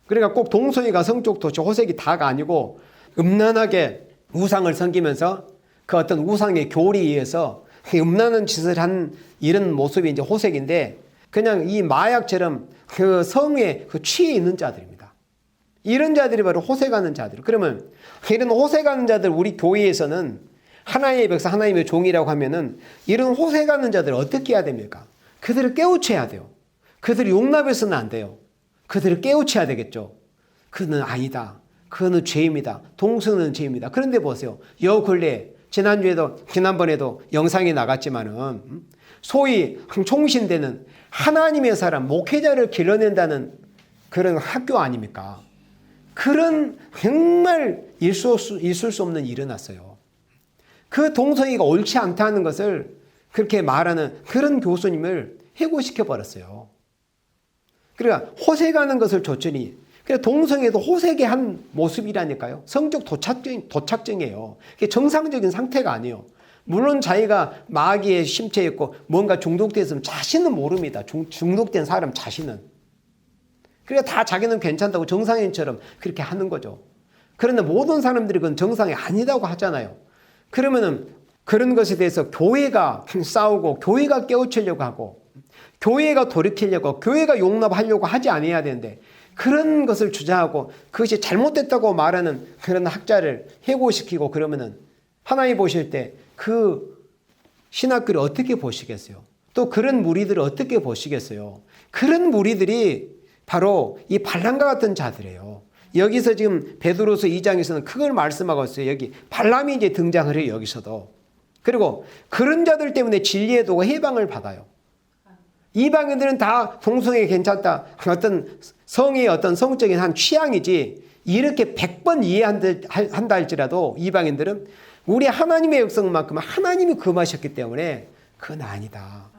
그러니까 꼭 동성이가 성적 도취, 호색이 다가 아니고 음란하게 우상을 섬기면서 그 어떤 우상의 교리에 의해서 음란한 짓을 한 이런 모습이 이제 호색인데, 그냥 이 마약처럼 그 성에 그 취해 있는 자들입니다. 이런 자들이 바로 호색하는 자들. 그러면 이런 호색하는 자들 우리 교회에서는 하나님의 백성, 하나님의 종이라고 하면은 이런 호색하는 자들 어떻게 해야 됩니까? 그들을 깨우쳐야 돼요. 그들을 용납해서는 안 돼요. 그들을 깨우쳐야 되겠죠. 그는 아니다. 그는 죄입니다. 동성은 죄입니다. 그런데 보세요. 요 근래 지난번에도 영상이 나갔지만은 소위 총신되는 하나님의 사람, 목회자를 길러낸다는 그런 학교 아닙니까? 그런 정말 있을 수 없는 일이 일어났어요. 그 동성애가 옳지 않다는 것을 그렇게 말하는 그런 교수님을 해고시켜 버렸어요. 그러니까 호색하는 것을 조건히, 그러니까 동성애도 호색의 한 모습이라니까요. 성적 도착증이에요. 그게 정상적인 상태가 아니에요. 물론 자기가 마귀에 심취했고 뭔가 중독됐으면 자신은 모릅니다. 중독된 사람 자신은. 그러니까 다 자기는 괜찮다고 정상인처럼 그렇게 하는 거죠. 그런데 모든 사람들이 그건 정상이 아니다고 하잖아요. 그러면은 그런 것에 대해서 교회가 싸우고 교회가 깨우치려고 하고 교회가 돌이키려고 교회가 용납하려고 하지 않아야 되는데 그런 것을 주장하고 그것이 잘못됐다고 말하는 그런 학자를 해고시키고 그러면은 하나님 보실 때 그 신학교를 어떻게 보시겠어요? 또 그런 무리들을 어떻게 보시겠어요? 그런 무리들이 바로 이 발람과 같은 자들이에요. 여기서 지금 베드로서 2장에서는 그걸 말씀하고 있어요. 여기 발람이 이제 등장을 해요. 여기서도. 그리고 그런 자들 때문에 진리의 도가 해방을 받아요. 이방인들은 다 동성애 괜찮다. 어떤 성의 어떤 성적인 한 취향이지 이렇게 100번 이해한다 할지라도 이방인들은 우리 하나님의 역성만큼 하나님이 금하셨기 때문에 그건 아니다.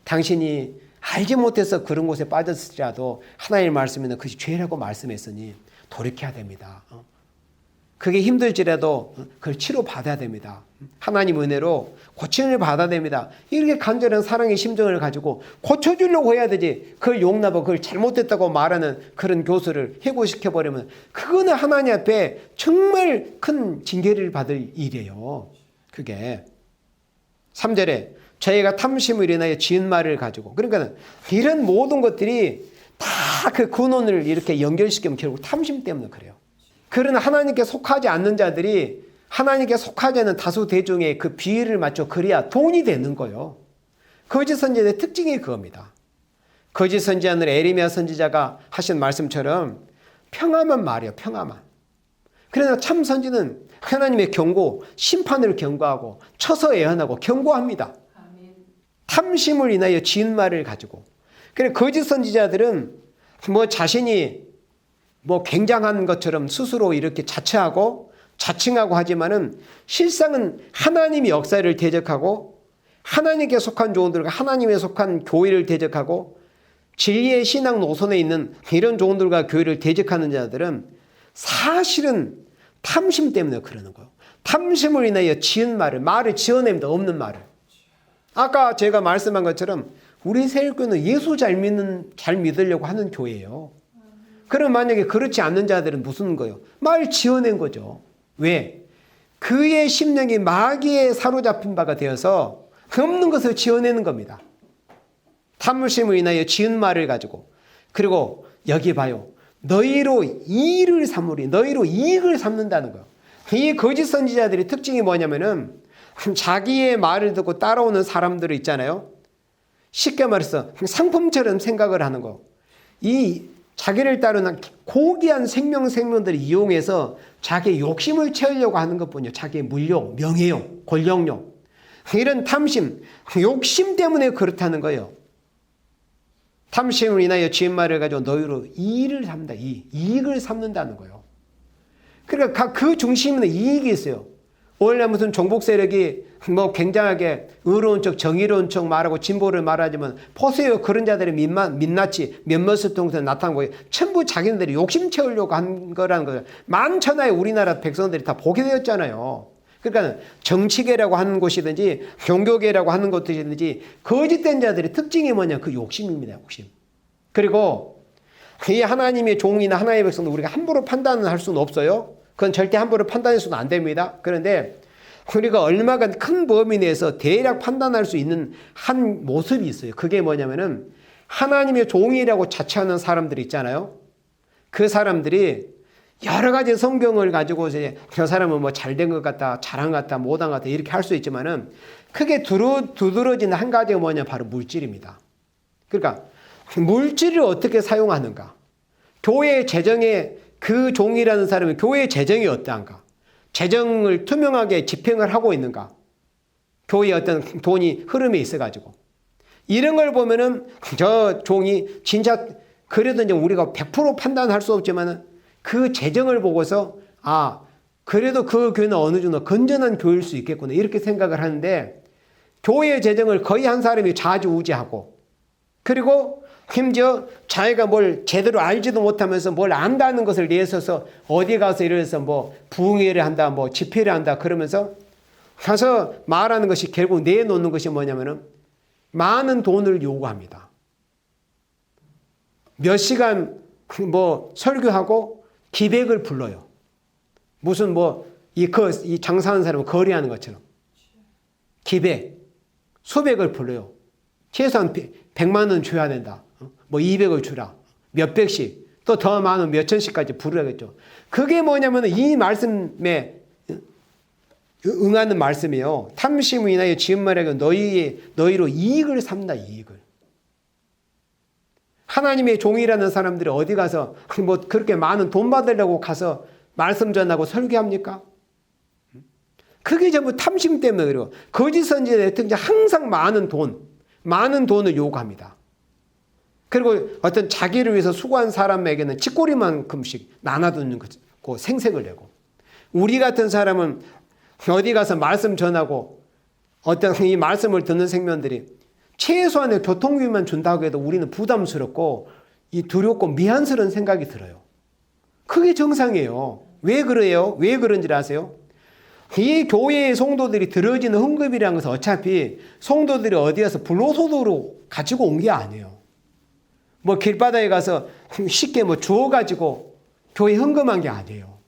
당신이 알지 못해서 그런 곳에 빠졌을지라도 하나님의 말씀에는 그것이 죄라고 말씀했으니 돌이켜야 됩니다. 그게 힘들지라도 그걸 치료받아야 됩니다. 하나님 은혜로 고침을 받아야 됩니다. 이렇게 간절한 사랑의 심정을 가지고 고쳐주려고 해야 되지. 그걸 용납하고 그걸 잘못됐다고 말하는 그런 교수를 해고시켜버리면 그거는 하나님 앞에 정말 큰 징계를 받을 일이에요. 그게 3절에 저희가 탐심을 인하여 지은 말을 가지고, 그러니까 이런 모든 것들이 다 그 근원을 이렇게 연결시키면 결국 탐심 때문에 그래요. 그러나 하나님께 속하지 않는 자들이 하나님께 속하지 않는 다수 대중의 그 비위를 맞춰 그래야 돈이 되는 거예요. 거짓 선지자의 특징이 그겁니다. 거짓 선지자는 에레미야 선지자가 하신 말씀처럼 평화만 말이에요. 평화만. 그러나 참 선지는 하나님의 경고, 심판을 경고하고 처서 예언하고 경고합니다. 탐심을 인하여 지은 말을 가지고. 그래 거짓 선지자들은 뭐 자신이 뭐 굉장한 것처럼 스스로 이렇게 자처하고 자칭하고 하지만은 실상은 하나님의 역사를 대적하고 하나님께 속한 종들과 하나님에 속한 교회를 대적하고 진리의 신앙 노선에 있는 이런 종들과 교회를 대적하는 자들은 사실은 탐심 때문에 그러는 거예요. 탐심을 인하여 지은 말을 지어냅니다. 없는 말을. 아까 제가 말씀한 것처럼 우리 세일교회는 예수 잘 믿으려고 하는 교회예요. 그럼 만약에 그렇지 않는 자들은 무슨 거예요? 말 지어낸 거죠. 왜? 그의 심령이 마귀에 사로잡힌 바가 되어서 없는 것을 지어내는 겁니다. 탐심을 인하여 지은 말을 가지고. 그리고 여기 봐요. 너희로 이익을 삼으리. 너희로 이익을 삼는다는 거예요. 이 거짓 선지자들의 특징이 뭐냐면은 자기의 말을 듣고 따라오는 사람들이 있잖아요. 쉽게 말해서 상품처럼 생각을 하는 거. 이 자기를 따르는 고귀한 생명들을 이용해서 자기의 욕심을 채우려고 하는 것뿐이요. 자기의 물욕, 명예욕, 권력욕. 이런 탐심, 욕심 때문에 그렇다는 거예요. 탐심을 인하여 지은 말을 가지고 너희로 이익을 삼는다. 이익을 삼는다는 거예요. 그러니까 그 중심에는 이익이 있어요. 원래 무슨 종북 세력이 뭐 굉장하게 의로운 척, 정의로운 척 말하고 진보를 말하지만 보세요. 그런 자들이 민낯이 몇몇을 통해서 나타난 거예요. 전부 자기네들이 욕심 채우려고 한 거라는 거예요. 만천하에 우리나라 백성들이 다 보게 되었잖아요. 그러니까 정치계라고 하는 곳이든지 종교계라고 하는 곳이든지 거짓된 자들의 특징이 뭐냐? 그 욕심입니다. 욕심. 그리고 이 하나님의 종이나 하나님의 백성도 우리가 함부로 판단을 할 수는 없어요. 그건 절대 함부로 판단할 수는 안 됩니다. 그런데 우리가 얼마나 큰 범위 내에서 대략 판단할 수 있는 한 모습이 있어요. 그게 뭐냐면은 하나님의 종이라고 자처하는 사람들이 있잖아요. 그 사람들이 여러 가지 성경을 가지고 이제 저 사람은 뭐 잘된 것 같다, 잘한 것 같다, 못한 것 같다 이렇게 할 수 있지만은 크게 두드러진 한 가지가 뭐냐? 바로 물질입니다. 그러니까 물질을 어떻게 사용하는가? 교회의 재정에 그 종이라는 사람은 교회의 재정이 어떠한가? 재정을 투명하게 집행을 하고 있는가? 교회의 어떤 돈이 흐름에 있어가지고. 이런 걸 보면은 저 종이 진짜 그래도 이제 우리가 100% 판단할 수 없지만은 그 재정을 보고서 아, 그래도 그 교회는 어느 정도 건전한 교회일 수 있겠구나 이렇게 생각을 하는데 교회 재정을 거의 한 사람이 좌지우지하고 그리고 심지어 자기가 뭘 제대로 알지도 못하면서 뭘 안다는 것을 내서서 어디 가서 이래서 뭐 부흥회를 한다 뭐 집회를 한다 그러면서 가서 말하는 것이 결국 내놓는 것이 뭐냐면은 많은 돈을 요구합니다. 몇 시간 뭐 설교하고 기백을 불러요. 무슨 뭐 이 장사하는 사람은 거래하는 것처럼 기백 수백을 불러요. 최소한 100만 원 줘야 된다. 뭐 200을 주라. 몇 백씩 또 더 많은 몇 천씩까지 부르겠죠. 그게 뭐냐면 이 말씀에 응하는 말씀이에요. 탐심을 인하여 지은 말에게 너희로 이익을 삼다 이익을. 하나님의 종이라는 사람들이 어디 가서 뭐 그렇게 많은 돈 받으려고 가서 말씀 전하고 설교합니까? 그게 전부 탐심 때문에 그래요. 거짓 선지자의 특징 항상 많은 돈을 요구합니다. 그리고 어떤 자기를 위해서 수고한 사람에게는 찌꼬리만큼씩 나눠두는 그 생색을 내고 우리 같은 사람은 어디 가서 말씀 전하고 어떤 이 말씀을 듣는 생명들이 최소한의 교통비만 준다고 해도 우리는 부담스럽고 이 두렵고 미안스러운 생각이 들어요. 그게 정상이에요. 왜 그래요? 왜 그런지 아세요? 이 교회의 성도들이 들어지는 헌금이라는 것은 어차피 성도들이 어디 가서 불로소득으로 가지고 온 게 아니에요. 뭐 길바닥에 가서 쉽게 뭐 주워가지고 교회 헌금한 게 아니에요.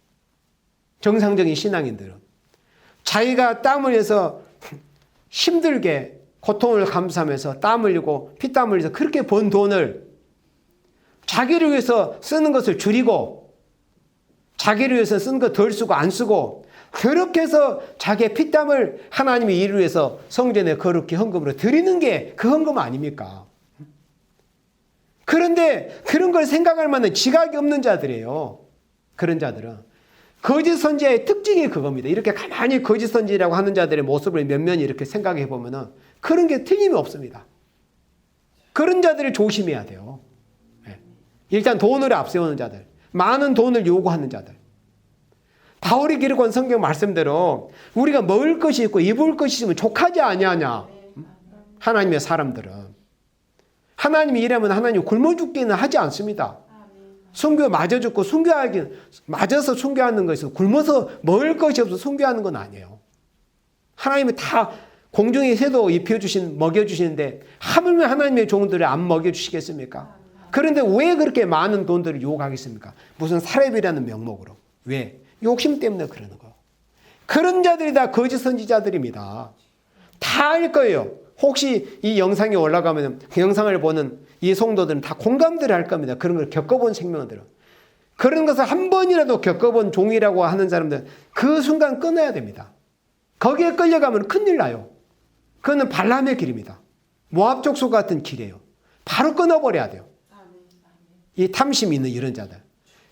정상적인 신앙인들은. 자기가 땀 흘려서 힘들게 고통을 감수하면서 땀 흘리고 피땀 흘려서 그렇게 번 돈을 자기를 위해서 쓰는 것을 줄이고 자기를 위해서 쓴 거 덜 쓰고 안 쓰고 그렇게 해서 자기의 피땀을 하나님의 일을 위해서 성전에 거룩히 헌금으로 드리는 게 그 헌금 아닙니까? 그런데 그런 걸 생각할 만한 지각이 없는 자들이에요. 그런 자들은. 거짓 선지자의 특징이 그겁니다. 이렇게 가만히 거짓 선지자라고 하는 자들의 모습을 면면히 이렇게 생각해 보면은 그런 게 틀림이 없습니다. 그런 자들을 조심해야 돼요. 일단 돈을 앞세우는 자들, 많은 돈을 요구하는 자들. 바울이 기록한 성경 말씀대로 우리가 먹을 것이 있고 입을 것이 있으면 족하지 아니하냐. 하나님의 사람들은. 하나님이 일하면 하나님 굶어 죽기는 하지 않습니다. 순교 맞아 죽고 맞아서 순교하는 것이 굶어서 먹을 것이 없어서 순교하는 건 아니에요. 하나님이 다 공중의 새도 먹여주시는데 하물며 하나님의 종들을 안 먹여주시겠습니까? 그런데 왜 그렇게 많은 돈들을 요구하겠습니까? 무슨 사렙이라는 명목으로. 왜? 욕심 때문에 그러는 거예요. 그런 자들이 다 거짓 선지자들입니다. 다 알 거예요. 혹시 이 영상이 올라가면 그 영상을 보는 이 성도들은 다 공감들을 할 겁니다. 그런 걸 겪어본 생명들은. 그런 것을 한 번이라도 겪어본 종이라고 하는 사람들은 그 순간 끊어야 됩니다. 거기에 끌려가면 큰일 나요. 그거는 발람의 길입니다. 모압 족속 같은 길이에요. 바로 끊어버려야 돼요. 이 탐심이 있는 이런 자들.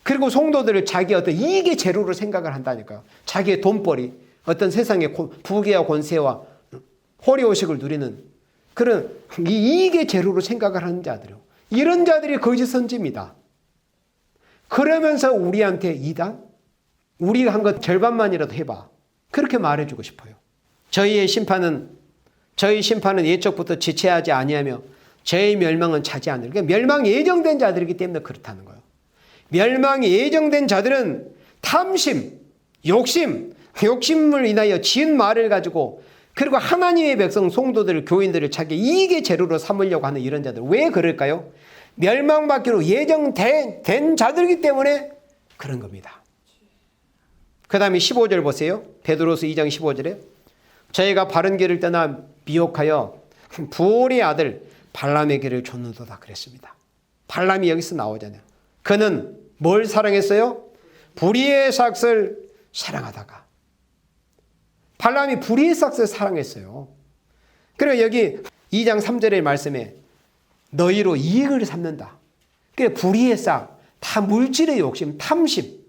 그리고 성도들을 자기 어떤 이익의 재료로 생각을 한다니까요. 자기의 돈벌이, 어떤 세상의 부귀와 권세와 호리호식을 누리는 그런 이 이익의 재료로 생각을 하는 자들이요. 이런 자들이 거짓 선지입니다. 그러면서 우리한테 이단? 우리가 한 것 절반만이라도 해봐. 그렇게 말해주고 싶어요. 저희 심판은 예적부터 지체하지 아니하며 저희 멸망은 차지 않을. 그러니까 멸망이 예정된 자들이기 때문에 그렇다는 거예요. 멸망이 예정된 자들은 탐심, 욕심을 인하여 지은 말을 가지고 그리고 하나님의 백성, 성도들, 교인들을 자기 이익의 재료로 삼으려고 하는 이런 자들. 왜 그럴까요? 멸망받기로 예정된 자들이기 때문에 그런 겁니다. 그 다음에 15절 보세요. 베드로서 2장 15절에 저희가 바른 길을 떠나 미혹하여 부올의 아들 발람의 길을 줬는도다 그랬습니다. 발람이 여기서 나오잖아요. 그는 뭘 사랑했어요? 불의의 삭을 사랑하다가. 발람이 불의의 삭을 사랑했어요. 그리고 여기 2장 3절의 말씀에 너희로 이익을 삼는다. 그러니까 불의의 삭, 다 물질의 욕심, 탐심.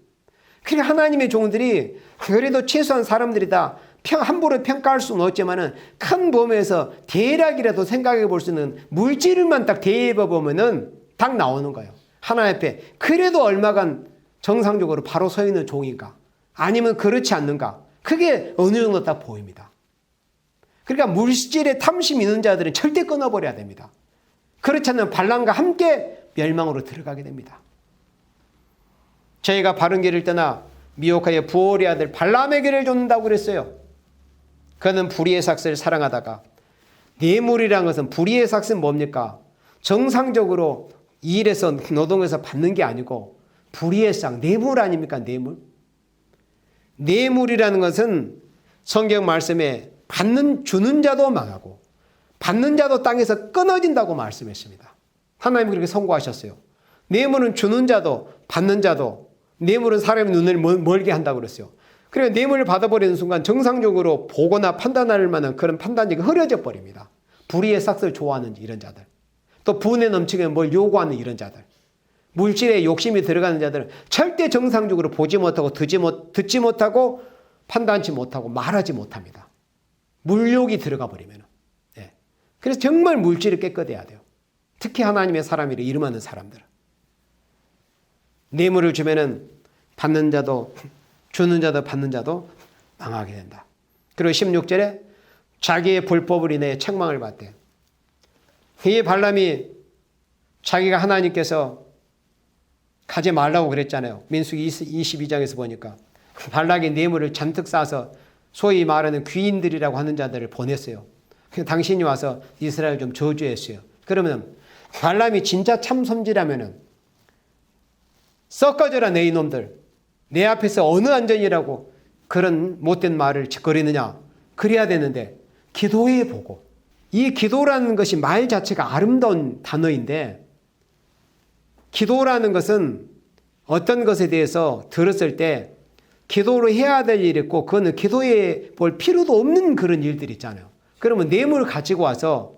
그러니까 하나님의 종들이 그래도 최소한 사람들이 다 함부로 평가할 수는 없지만은 큰 범위에서 대략이라도 생각해 볼 수 있는 물질만 딱 대입해 보면은 딱 나오는 거예요. 하나님 앞에 그래도 얼마간 정상적으로 바로 서 있는 종인가. 아니면 그렇지 않는가? 그게 어느 정도 다 보입니다. 그러니까 물질에 탐심 있는 자들은 절대 끊어버려야 됩니다. 그렇지 않으면 발람과 함께 멸망으로 들어가게 됩니다. 저희가 바른 길을 떠나 미혹하여 부올의 아들 발람의 길을 쫓는다고 그랬어요. 그는 불의의 삭스를 사랑하다가, 뇌물이라는 것은, 불의의 삭스는 뭡니까? 정상적으로 일에서 노동에서 받는 게 아니고 불의의 삭, 뇌물 아닙니까? 뇌물. 뇌물이라는 것은 성경 말씀에 주는 자도 망하고 받는 자도 땅에서 끊어진다고 말씀했습니다. 하나님이 그렇게 선고하셨어요. 뇌물은 주는 자도 받는 자도, 뇌물은 사람의 눈을 멀게 한다고 그랬어요. 그래서 뇌물을 받아버리는 순간 정상적으로 보거나 판단할 만한 그런 판단력이 흐려져 버립니다. 불의의 삭스를 좋아하는 이런 자들, 또 분에 넘치게 뭘 요구하는 이런 자들, 물질에 욕심이 들어가는 자들은 절대 정상적으로 보지 못하고 듣지 못하고 판단치 못하고 말하지 못합니다. 물욕이 들어가 버리면. 네. 그래서 정말 물질을 깨끗해야 돼요. 특히 하나님의 사람이라 이름하는 사람들은. 뇌물을 주면은 받는 자도 주는 자도 받는 자도 망하게 된다. 그리고 16절에 자기의 불법을 인해 책망을 받대. 이 발람이 자기가 하나님께서 가지 말라고 그랬잖아요. 민수기 22장에서 보니까 발락이 뇌물을 잔뜩 싸서 소위 말하는 귀인들이라고 하는 자들을 보냈어요. 당신이 와서 이스라엘 좀 저주했어요. 그러면 발람이 진짜 참 선지라면은 썩어져라 내 이놈들, 내 앞에서 어느 안전이라고 그런 못된 말을 짓거리느냐, 그래야 되는데 기도해 보고, 이 기도라는 것이 말 자체가 아름다운 단어인데, 기도라는 것은 어떤 것에 대해서 들었을 때 기도로 해야 될 일이 있고, 그거는 기도해 볼 필요도 없는 그런 일들이 있잖아요. 그러면 뇌물을 가지고 와서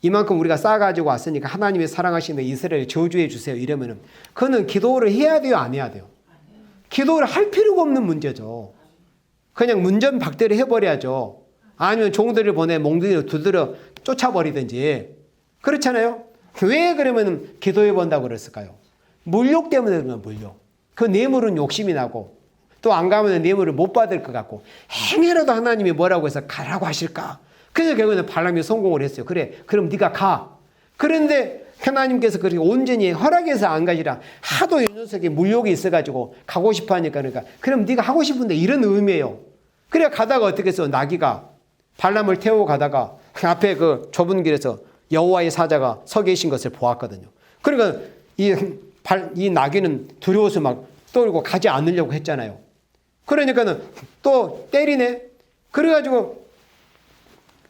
이만큼 우리가 싸가지고 왔으니까 하나님의 사랑하시는 이스라엘 저주해 주세요 이러면은 그거는 기도를 해야 돼요, 안 해야 돼요? 기도를 할 필요가 없는 문제죠. 그냥 문전박대를 해버려야죠. 아니면 종들을 보내 몽둥이로 두드려 쫓아버리든지. 그렇잖아요. 왜 그러면 기도해 본다고 그랬을까요? 물욕 때문에 그런 거예요. 물욕. 그 뇌물은 욕심이 나고 또 안 가면 뇌물을 못 받을 것 같고 행해라도 하나님이 뭐라고 해서 가라고 하실까? 그래서 결국에는 발람이 성공을 했어요. 그래, 그럼 네가 가. 그런데 하나님께서 그렇게 온전히 허락해서 안 가시라. 하도 이 녀석이 물욕이 있어가지고 가고 싶어 하니까, 그러니까 그럼 네가 하고 싶은데 이런 의미예요. 그래 가다가 어떻게 해서 나귀가 발람을 태우고 가다가 앞에 그 좁은 길에서 여호와의 사자가 서 계신 것을 보았거든요. 그러니까 이 나귀는 두려워서 막 떨고 가지 않으려고 했잖아요. 그러니까는 또 때리네. 그래가지고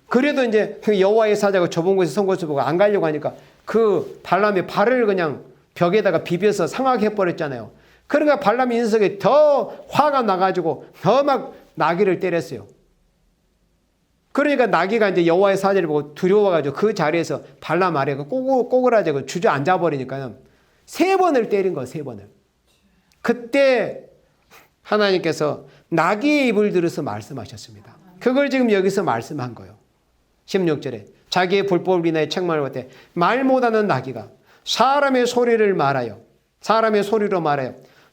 그래도 이제 여호와의 사자가 좁은 곳에 선 것을 보고 안 가려고 하니까 그 발람의 발을 그냥 벽에다가 비벼서 상하게 해버렸잖아요. 그러니까 발람의 인석에 더 화가 나가지고 더 막 나귀를 때렸어요. 그러니까 나귀가 이제 여호와의 사자를 보고 두려워가지고 그 자리에서 발람 아래 꼬그라지고 주저앉아 버리니까는 3번을 때린 거예요. 3번을. 그때 하나님께서 나귀의 입을 들어서 말씀하셨습니다. 그걸 지금 여기서 말씀한 거예요. 16절에 자기의 불법을 인하여 책망을 받되 말 못하는 나귀가 사람의 소리로 말하여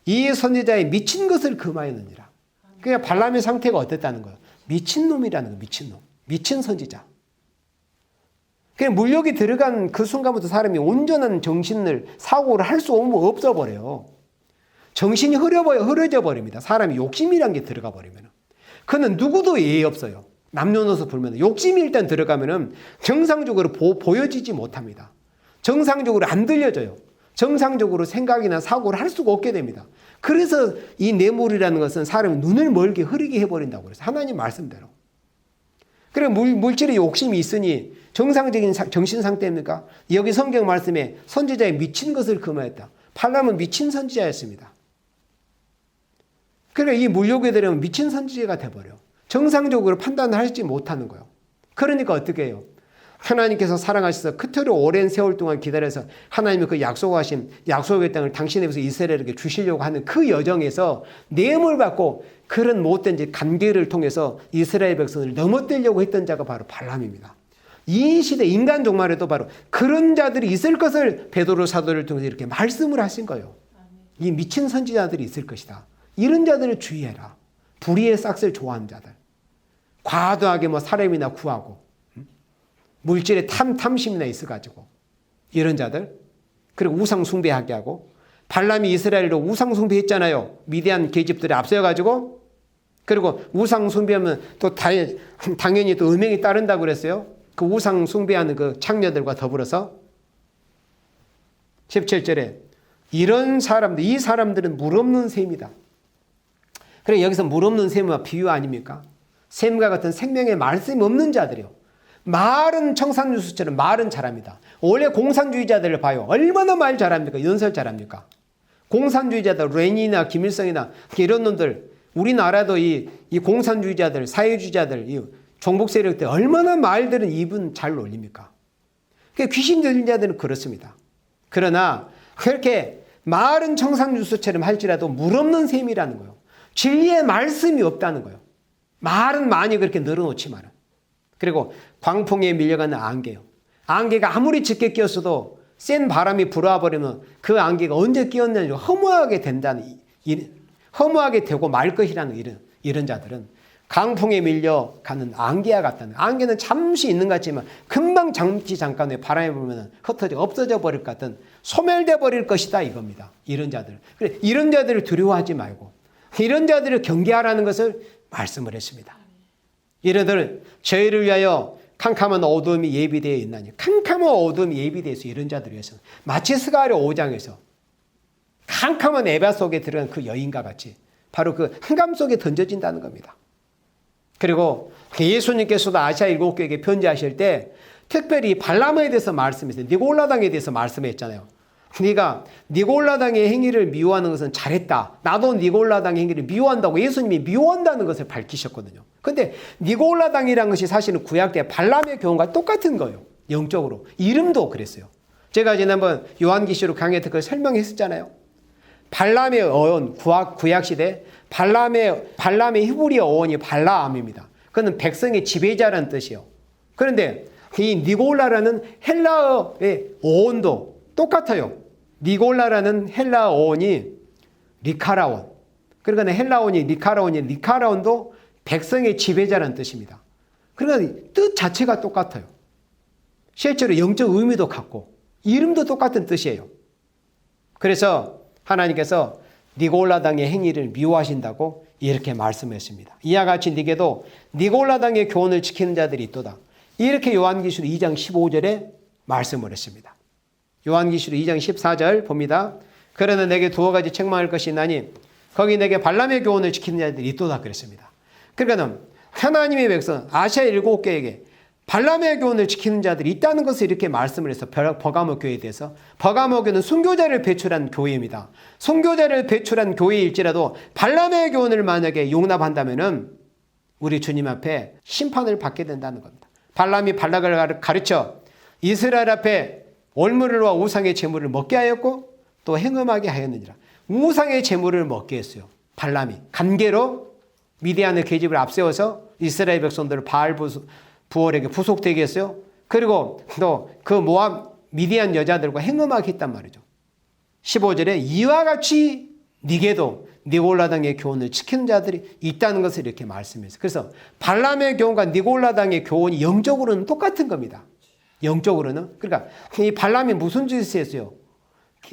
이 선지자의 미친 것을 금하였느니라. 그러니까 발람의 상태가 어땠다는 거예요? 미친놈이라는 거예요. 미친놈. 미친 선지자. 그냥 물욕이 들어간 그 순간부터 사람이 온전한 정신을 사고를 할 수 없어 버려요. 정신이 흐려져 버립니다. 사람이 욕심이란 게 들어가 버리면. 그는 누구도 예의 없어요. 남녀노소 불면 욕심이 일단 들어가면은 정상적으로 보여지지 못합니다. 정상적으로 안 들려져요. 정상적으로 생각이나 사고를 할 수가 없게 됩니다. 그래서 이 뇌물이라는 것은 사람의 눈을 멀게 흐리게 해버린다고 그랬어요. 하나님 말씀대로. 그래 물질에 욕심이 있으니 정상적인 정신 상태입니까? 여기 성경 말씀에 선지자의 미친 것을 금하였다. 발람은 미친 선지자였습니다. 그러니까 이 물욕에 들으면 미친 선지자가 돼버려. 정상적으로 판단을 하지 못하는 거예요. 그러니까 어떻게 해요? 하나님께서 사랑하셔서 그토록 오랜 세월 동안 기다려서 하나님이 그 약속하신 약속의 땅을 당신에게서 이스라엘에게 주시려고 하는 그 여정에서 뇌물 받고 그런 못된 관계를 통해서 이스라엘 백성을 넘어뜨리려고 했던 자가 바로 발람입니다. 이 시대 인간 종말에도 바로 그런 자들이 있을 것을 베드로 사도를 통해서 이렇게 말씀을 하신 거예요. 이 미친 선지자들이 있을 것이다. 이런 자들을 주의해라. 불의의 싹을 좋아하는 자들, 과도하게 뭐 사람이나 구하고 물질에 탐심이나 있어가지고 이런 자들, 그리고 우상 숭배하게 하고, 발람이 이스라엘로 우상 숭배했잖아요. 미디안 계집들이 앞서가지고. 그리고 우상 숭배하면 또 당연히 또 음행이 따른다고 그랬어요. 그 우상 숭배하는 그 창녀들과 더불어서 17절에 이런 사람들, 이 사람들은 물 없는 샘이다. 그래 여기서 물 없는 샘과 비유 아닙니까? 샘과 같은 생명의 말씀이 없는 자들이요. 말은 청산유수처럼 말은 잘합니다. 원래 공산주의자들을 봐요. 얼마나 말 잘합니까? 연설 잘합니까? 공산주의자들, 레닌이나 김일성이나 이런 놈들, 우리나라도 이 공산주의자들, 사회주의자들, 이 종북 세력들 얼마나 말들은 입은 잘 놀립니까? 귀신 들린 자들은 그렇습니다. 그러나 그렇게 말은 청산유수처럼 할지라도 물 없는 셈이라는 거예요. 진리의 말씀이 없다는 거예요. 말은 많이 그렇게 늘어놓지만은. 그리고 광풍에 밀려가는 안개요. 안개가 아무리 짙게 끼었어도 센 바람이 불어와 버리면 그 안개가 언제 끼었는지 허무하게 된다는, 허무하게 되고 말 것이라는 이런 자들은 강풍에 밀려가는 안개와 같다는. 안개는 잠시 있는 것 같지만 금방 잠깐 후에 바람에 불면 흩어져 없어져 버릴 것 같은, 소멸돼 버릴 것이다 이겁니다. 이런 자들. 그래 이런 자들을 두려워하지 말고 이런 자들을 경계하라는 것을 말씀을 했습니다. 이러들 저희를 위하여 캄캄한 어두움이 예비되어 있나니, 캄캄한 어두움이 예비되어 있어. 이런 자들을 위해서 마치 스가랴 5장에서 캄캄한 에바 속에 들어간 그 여인과 같이 바로 그 한감 속에 던져진다는 겁니다. 그리고 예수님께서도 아시아 7교회에게 편지하실 때 특별히 발람에 대해서 말씀했어요. 니골라당에 대해서 말씀했잖아요. 네가 니골라당의 행위를 미워하는 것은 잘했다. 나도 니골라당의 행위를 미워한다고 예수님이 미워한다는 것을 밝히셨거든요. 근데 니골라당이라는 것이 사실은 구약 때 발람의 교훈과 똑같은 거예요. 영적으로. 이름도 그랬어요. 제가 지난번 요한계시록 강의 때 그걸 설명했었잖아요. 발람의 어원, 구약 시대 발람의 히브리어 어원이 발라암입니다. 그는 백성의 지배자라는 뜻이에요. 그런데 이 니골라라는 헬라어의 어원도 똑같아요. 니골라라는 헬라어 어원이 리카라온. 그러니까 헬라어원이 리카라온도 백성의 지배자라는 뜻입니다. 그러니까 뜻 자체가 똑같아요. 실제로 영적 의미도 같고 이름도 똑같은 뜻이에요. 그래서 하나님께서 니골라당의 행위를 미워하신다고 이렇게 말씀했습니다. 이와 같이 네게도 니골라당의 교훈을 지키는 자들이 있도다. 이렇게 요한계시록 2장 15절에 말씀을 했습니다. 요한계시록 2장 14절 봅니다. 그러나 내게 두어 가지 책망할 것이 있나니 거기 내게 발람의 교훈을 지키는 자들이 있도다 그랬습니다. 그러니까 하나님의 백성 아시아 7교회에게 발람의 교훈을 지키는 자들이 있다는 것을 이렇게 말씀을 해서 버가모 교회에 대해서, 버가모 교회는 순교자를 배출한 교회입니다. 순교자를 배출한 교회일지라도 발람의 교훈을 만약에 용납한다면은 우리 주님 앞에 심판을 받게 된다는 겁니다. 발람이 발락을 가르쳐 이스라엘 앞에 올무를과 우상의 제물을 먹게 하였고 또 행음하게 하였느니라. 우상의 제물을 먹게 했어요. 발람이 간계로 미디안의 계집을 앞세워서 이스라엘 백성들을 바알 부월에게 부속되게 했어요. 그리고 또 그 모압 미디안 여자들과 행음하게 했단 말이죠. 15절에 이와 같이 네게도 니골라당의 교훈을 지키는 자들이 있다는 것을 이렇게 말씀했어요. 그래서 발람의 교훈과 니골라당의 교훈이 영적으로는 똑같은 겁니다. 영적으로는. 그러니까 이 발람이 무슨 짓을 했어요?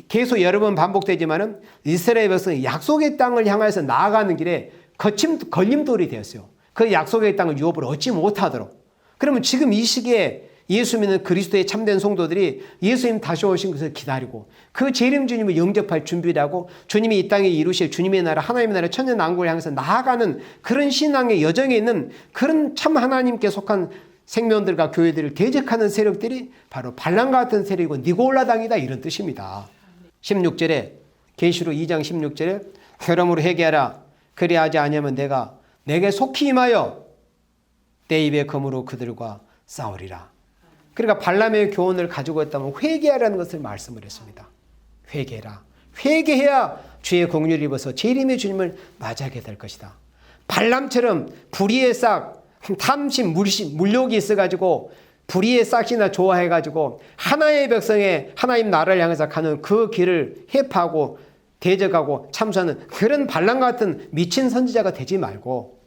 계속 여러 번 반복되지만은 이스라엘 백성이 약속의 땅을 향해서 나아가는 길에 걸림돌이 되었어요. 그 약속의 땅을 유업을 얻지 못하도록. 그러면 지금 이 시기에 예수 믿는 그리스도의 참된 성도들이 예수님 다시 오신 것을 기다리고 그 재림 주님을 영접할 준비를 하고 주님이 이 땅에 이루실 주님의 나라 하나님의 나라 천년왕국을 향해서 나아가는 그런 신앙의 여정에 있는 그런 참 하나님께 속한 생명들과 교회들을 대적하는 세력들이 바로 발람과 같은 세력이고 니골라당이다 이런 뜻입니다. 16절에 계시록 2장 16절에 그러므로 회개하라. 그리하지 아니하면 내가 내게 속히 임하여 내 입의 검으로 그들과 싸우리라. 그러니까 발람의 교훈을 가지고 있다면 회개하라는 것을 말씀을 했습니다. 회개라. 회개해야 주의 공의를 입어서 재림의 주님을 맞이하게 될 것이다. 발람처럼 불의의 싹, 탐심, 물욕이 있어가지고 불의의 싹이나 좋아해가지고 하나의 백성의 하나님 나라를 향해서 가는 그 길을 해파하고 대적하고 참수하는 그런 발람과 같은 미친 선지자가 되지 말고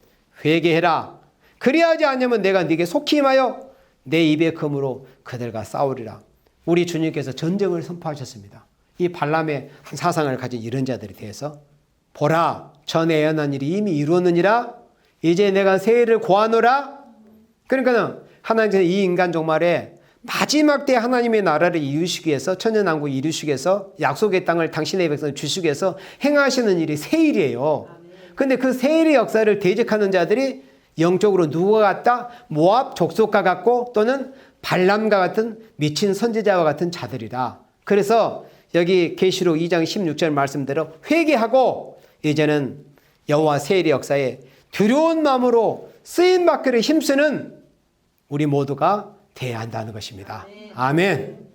회개해라. 그리하지 않으면 내가 네게 속히 임하여 내 입의 검으로 그들과 싸우리라. 우리 주님께서 전쟁을 선포하셨습니다. 이 발람의 한 사상을 가진 이런 자들에 대해서 보라, 전에 예언한 일이 이미 이루었느니라. 이제 내가 새 일을 고하노라. 그러니까는 하나님께서 이 인간 종말에 마지막 때 하나님의 나라를 이루시기 위해서, 천년왕국을 이루시기 위해서, 약속의 땅을 당신의 백성을 주시기 위해서 행하시는 일이 새 일이에요. 근데 그 새 일의 역사를 대적하는 자들이 영적으로 누구와 같다? 모압 족속과 같고 또는 발람과 같은 미친 선지자와 같은 자들이다. 그래서 여기 계시록 2장 16절 말씀대로 회개하고 이제는 여호와 새 일의 역사에 두려운 마음으로 쓰임받기를 힘쓰는 우리 모두가 돼야 한다는 것입니다. 아멘.